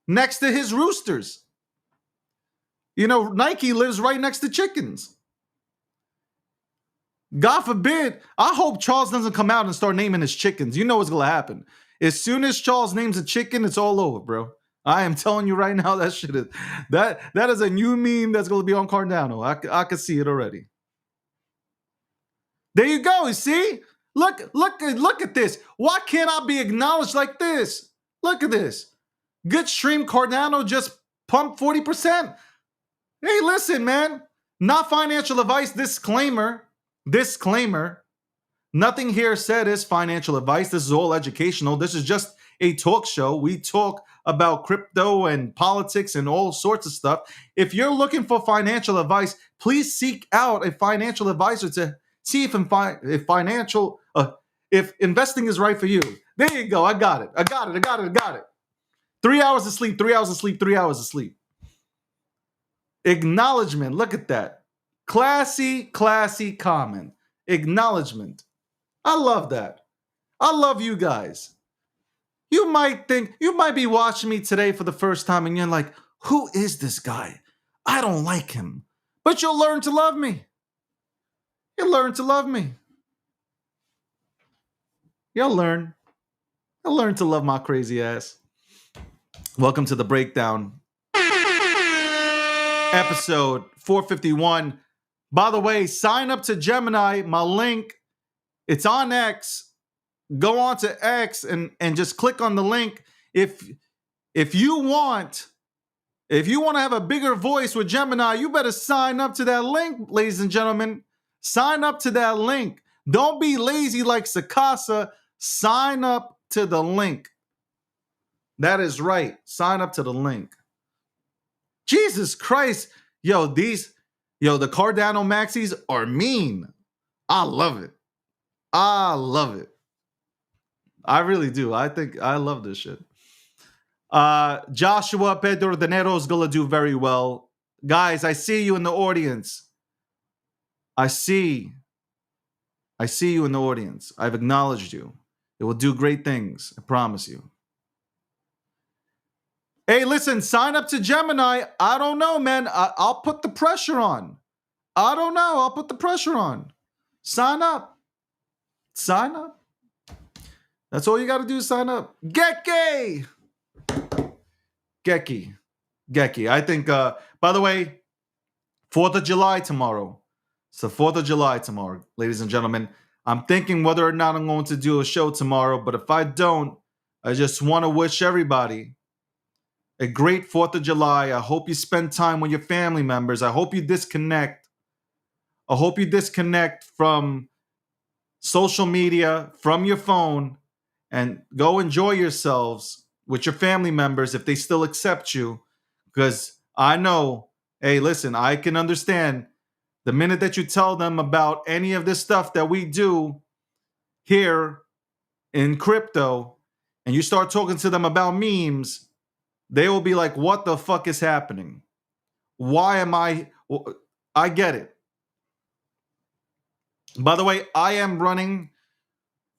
next to his roosters. You know, Nike lives right next to chickens. God forbid, I hope Charles doesn't come out and start naming his chickens. You know what's going to happen. As soon as Charles names a chicken, it's all over, bro. I am telling you right now, that shit is that is a new meme that's going to be on Cardano. I can see it already. There you go. You see? Look at this. Why can't I be acknowledged like this? Look at this. Good stream Cardano just pumped 40%. Hey, listen, man. Not financial advice. Disclaimer. Nothing here said is financial advice. This is all educational. This is just a talk show. We talk about crypto and politics and all sorts of stuff. If you're looking for financial advice, please seek out a financial advisor to see if investing is right for you. There you go. I got it. 3 hours of sleep, 3 hours of sleep, 3 hours of sleep. Acknowledgement. Look at that. Classy comment. Acknowledgement. I love that. I love you guys. You might be watching me today for the first time and you're like, who is this guy? I don't like him. But you'll learn to love me. You'll learn to love me. You'll learn to love my crazy ass. Welcome to the breakdown. Episode 451. By the way, sign up to Gemini. My link, it's on X. Go on to X and just click on the link. If you want to have a bigger voice with Gemini, you better sign up to that link, ladies and gentlemen. Sign up to that link. Don't be lazy like Sakasa. Sign up to the link. That is right. Sign up to the link. Jesus Christ. The Cardano maxis are mean. I love it. I really do. I think I love this shit. Joshua Pedro De Niro is going to do very well. Guys, I see you in the audience. I see you in the audience. I've acknowledged you. It will do great things. I promise you. Hey, listen, sign up to Gemini. I don't know, man. I'll put the pressure on. I don't know. I'll put the pressure on. Sign up. That's all you got to do is sign up. Geki. I think, by the way, 4th of July tomorrow. It's the 4th of July tomorrow, ladies and gentlemen. I'm thinking whether or not I'm going to do a show tomorrow, but if I don't, I just want to wish everybody a great 4th of July. I hope you spend time with your family members. I hope you disconnect. I hope you disconnect from social media, from your phone, and go enjoy yourselves with your family members if they still accept you. Because I know, hey, listen, I can understand the minute that you tell them about any of this stuff that we do here in crypto and you start talking to them about memes, they will be like, what the fuck is happening? Why am I get it. By the way, I am running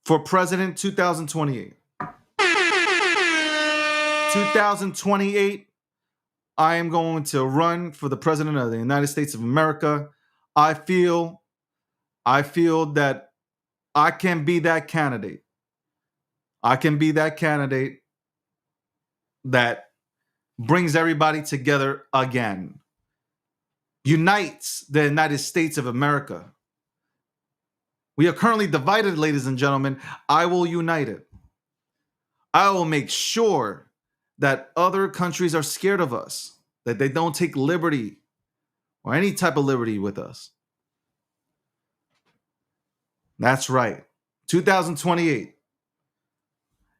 for president 2028. 2028, I am going to run for the president of the United States of America. I feel that I can be that candidate. I can be that candidate that brings everybody together again. Unites the United States of America. We are currently divided, ladies and gentlemen. I will unite it. I will make sure that other countries are scared of us, that they don't take liberty or any type of liberty with us. That's right. 2028.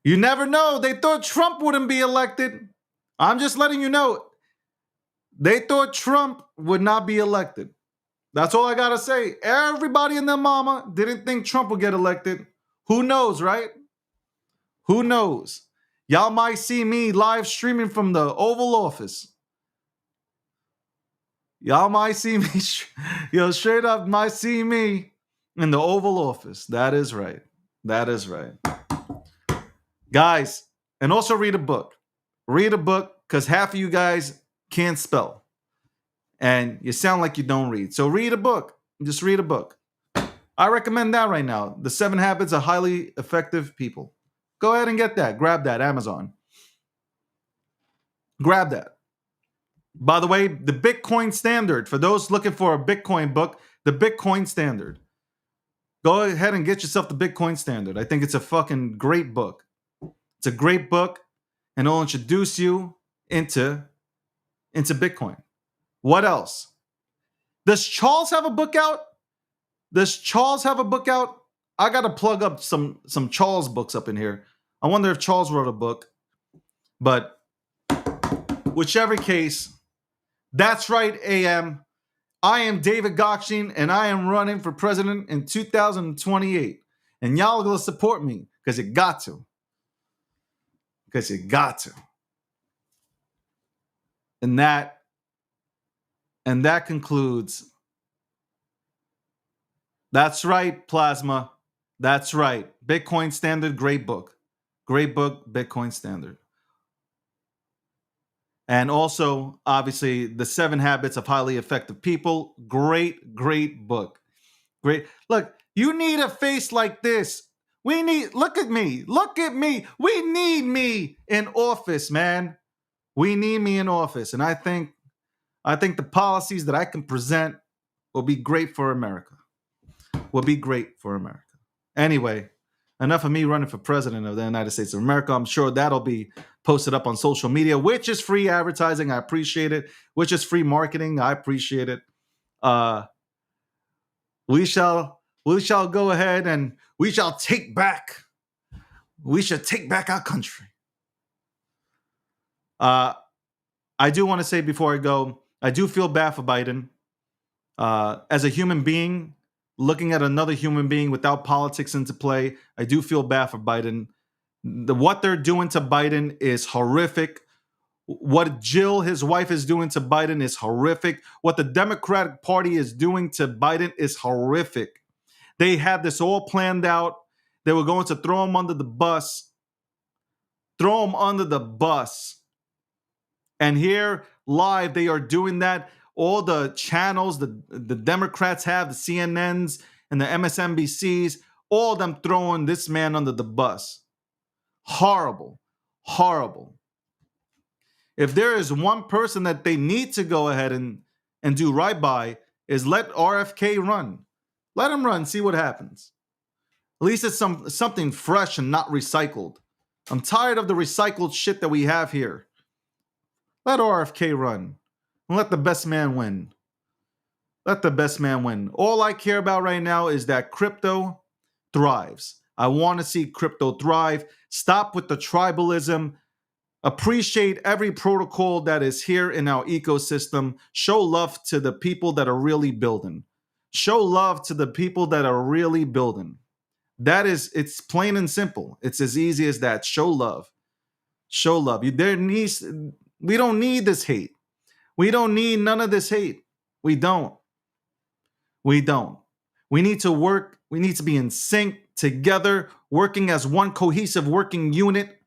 You never know. They thought Trump wouldn't be elected. I'm just letting you know. They thought Trump would not be elected. That's all I got to say. Everybody and their mama didn't think Trump would get elected. Who knows, right? Who knows? Y'all might see me live streaming from the Oval Office. Y'all might see me, straight up might see me in the Oval Office. That is right. That is right. Guys, and also read a book. Read a book because half of you guys can't spell. And you sound like you don't read. So read a book. Just read a book. I recommend that right now. The 7 Habits of Highly Effective People. Go ahead and get that. Grab that. Amazon. Grab that. By the way, the Bitcoin Standard. For those looking for a Bitcoin book, the Bitcoin Standard. Go ahead and get yourself the Bitcoin Standard. I think it's a fucking great book. It's a great book. And it'll introduce you into Bitcoin. What else? Does Charles have a book out? Does Charles have a book out? I got to plug up some Charles books up in here. I wonder if Charles wrote a book. But whichever case, that's right, AM. I am David Gokhshtein, and I am running for president in 2028. And y'all are going to support me because you got to. Because you got to. And that concludes. That's right, Plasma. That's right. Bitcoin Standard, great book. Great book, Bitcoin Standard. And also, obviously, The 7 Habits of Highly Effective People. Great, great book. Great. Look, you need a face like this. Look at me. Look at me. We need me in office, man. We need me in office. And I think the policies that I can present will be great for America. Will be great for America. Anyway, enough of me running for president of the United States of America. I'm sure that'll be posted up on social media, which is free advertising. I appreciate it. Which is free marketing. I appreciate it. We shall go ahead and we shall take back. We should take back our country. I do want to say before I go, I do feel bad for Biden. As a human being, looking at another human being without politics into play, I do feel bad for Biden. What they're doing to Biden is horrific. What Jill, his wife, is doing to Biden is horrific. What the Democratic Party is doing to Biden is horrific. They had this all planned out. They were going to throw him under the bus. Throw him under the bus. And here, live, they are doing that. All the channels the Democrats have, the CNNs and the MSNBCs, all of them throwing this man under the bus. Horrible. Horrible. If there is one person that they need to go ahead and do right by, is let RFK run. Let him run, see what happens. At least it's something fresh and not recycled. I'm tired of the recycled shit that we have here. Let RFK run and let the best man win. Let the best man win. All I care about right now is that crypto thrives. I want to see crypto thrive. Stop with the tribalism. Appreciate every protocol that is here in our ecosystem. Show love to the people that are really building. Show love to the people that are really building. It's plain and simple. It's as easy as that. Show love. Show love. We don't need this hate. We don't need none of this hate. We don't. We don't. We need to work. We need to be in sync together, working as one cohesive working unit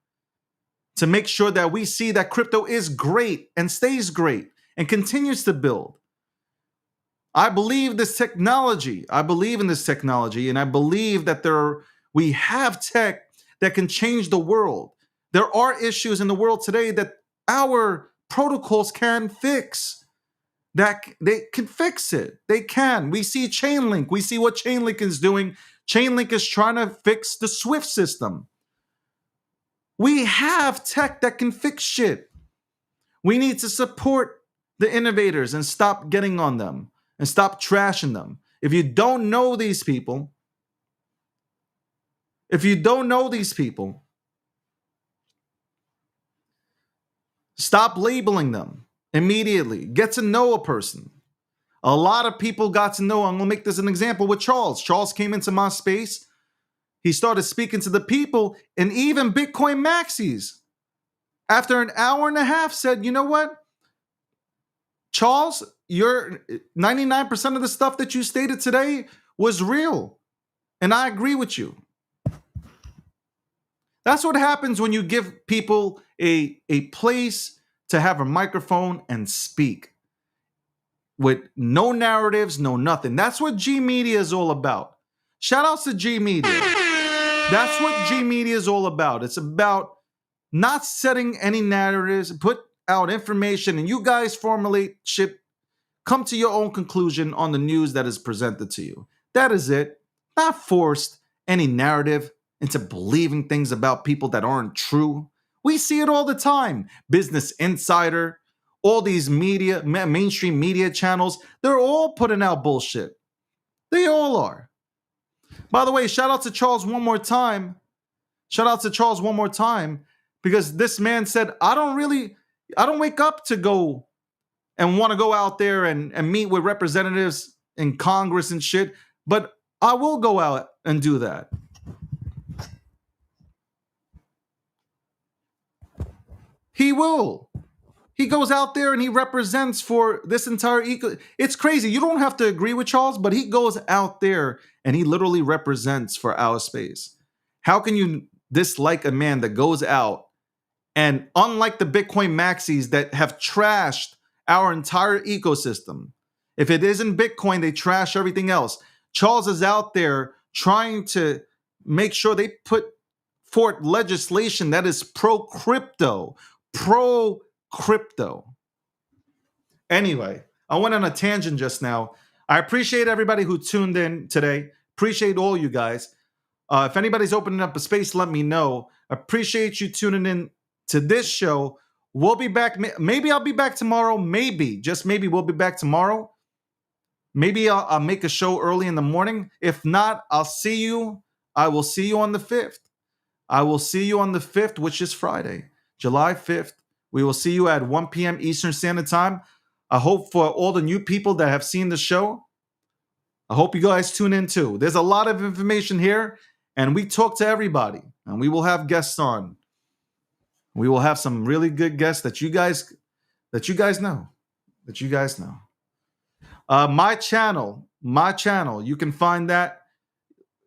to make sure that we see that crypto is great and stays great and continues to build. I believe this technology. I believe in this technology, and I believe that we have tech that can change the world. There are issues in the world today that our protocols can fix. That they can fix it. They can. We see Chainlink. We see what Chainlink is doing. Chainlink is trying to fix the SWIFT system. We have tech that can fix shit. We need to support the innovators and stop getting on them and stop trashing them. If you don't know these people, stop labeling them immediately. Get to know a person. A lot of people got to know, I'm going to make this an example with Charles. Charles came into my space. He started speaking to the people, and even Bitcoin maxis, after an hour and a half, said, you know what? Charles, your 99% of the stuff that you stated today was real. And I agree with you. That's what happens when you give people a place to have a microphone and speak with no narratives, no nothing. That's what G Media is all about. Shout outs to G Media. That's what G Media is all about. It's about not setting any narratives, put out information, and you guys formulate shit, come to your own conclusion on the news that is presented to you. That is it. Not forced any narrative into believing things about people that aren't true. We see it all the time. Business Insider, all these media, mainstream media channels, they're all putting out bullshit. They all are. By the way, shout out to Charles one more time. Shout out to Charles one more time, because this man said, I don't wake up to go and want to go out there and meet with representatives in Congress and shit, but I will go out and do that. He will. He goes out there and he represents for this entire It's crazy. You don't have to agree with Charles, but he goes out there and he literally represents for our space. How can you dislike a man that goes out and, unlike the Bitcoin maxis that have trashed our entire ecosystem, if it isn't Bitcoin, they trash everything else. Charles is out there trying to make sure they put forth legislation that is pro-crypto. Anyway, I went on a tangent just now. I appreciate everybody who tuned in today. Appreciate all you guys. If anybody's opening up a space, let me know. Appreciate you tuning in to this show. We'll be back. Maybe I'll be back tomorrow. Maybe, just maybe we'll be back tomorrow. Maybe I'll make a show early in the morning. If not, I'll see you. I will see you on the 5th. I will see you on the 5th, which is Friday, July 5th. We will see you at 1 p.m. Eastern Standard Time. I hope for all the new people that have seen the show, I hope you guys tune in too. There's a lot of information here, and we talk to everybody, and we will have guests on. We will have some really good guests that you guys know. My channel, you can find that.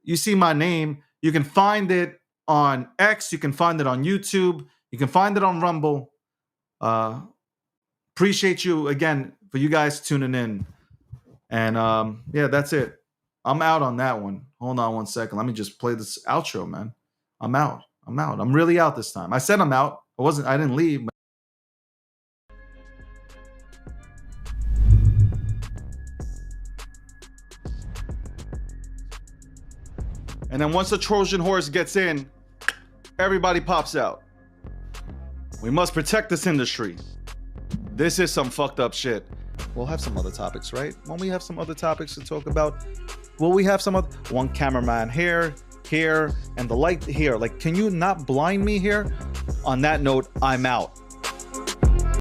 You see my name. You can find it on X. You can find it on YouTube. You can find it on Rumble. Appreciate you again for you guys tuning in. And yeah, that's it. I'm out on that one. Hold on one second. Let me just play this outro, man. I'm out. I'm really out this time. I said I'm out. I didn't leave. And then once the Trojan horse gets in, everybody pops out. We must protect this industry. This is some fucked up shit. We'll have some other topics, right? When we have some other topics to talk about, will we have some other one cameraman here, and the light here? Like, can you not blind me here? On that note, I'm out.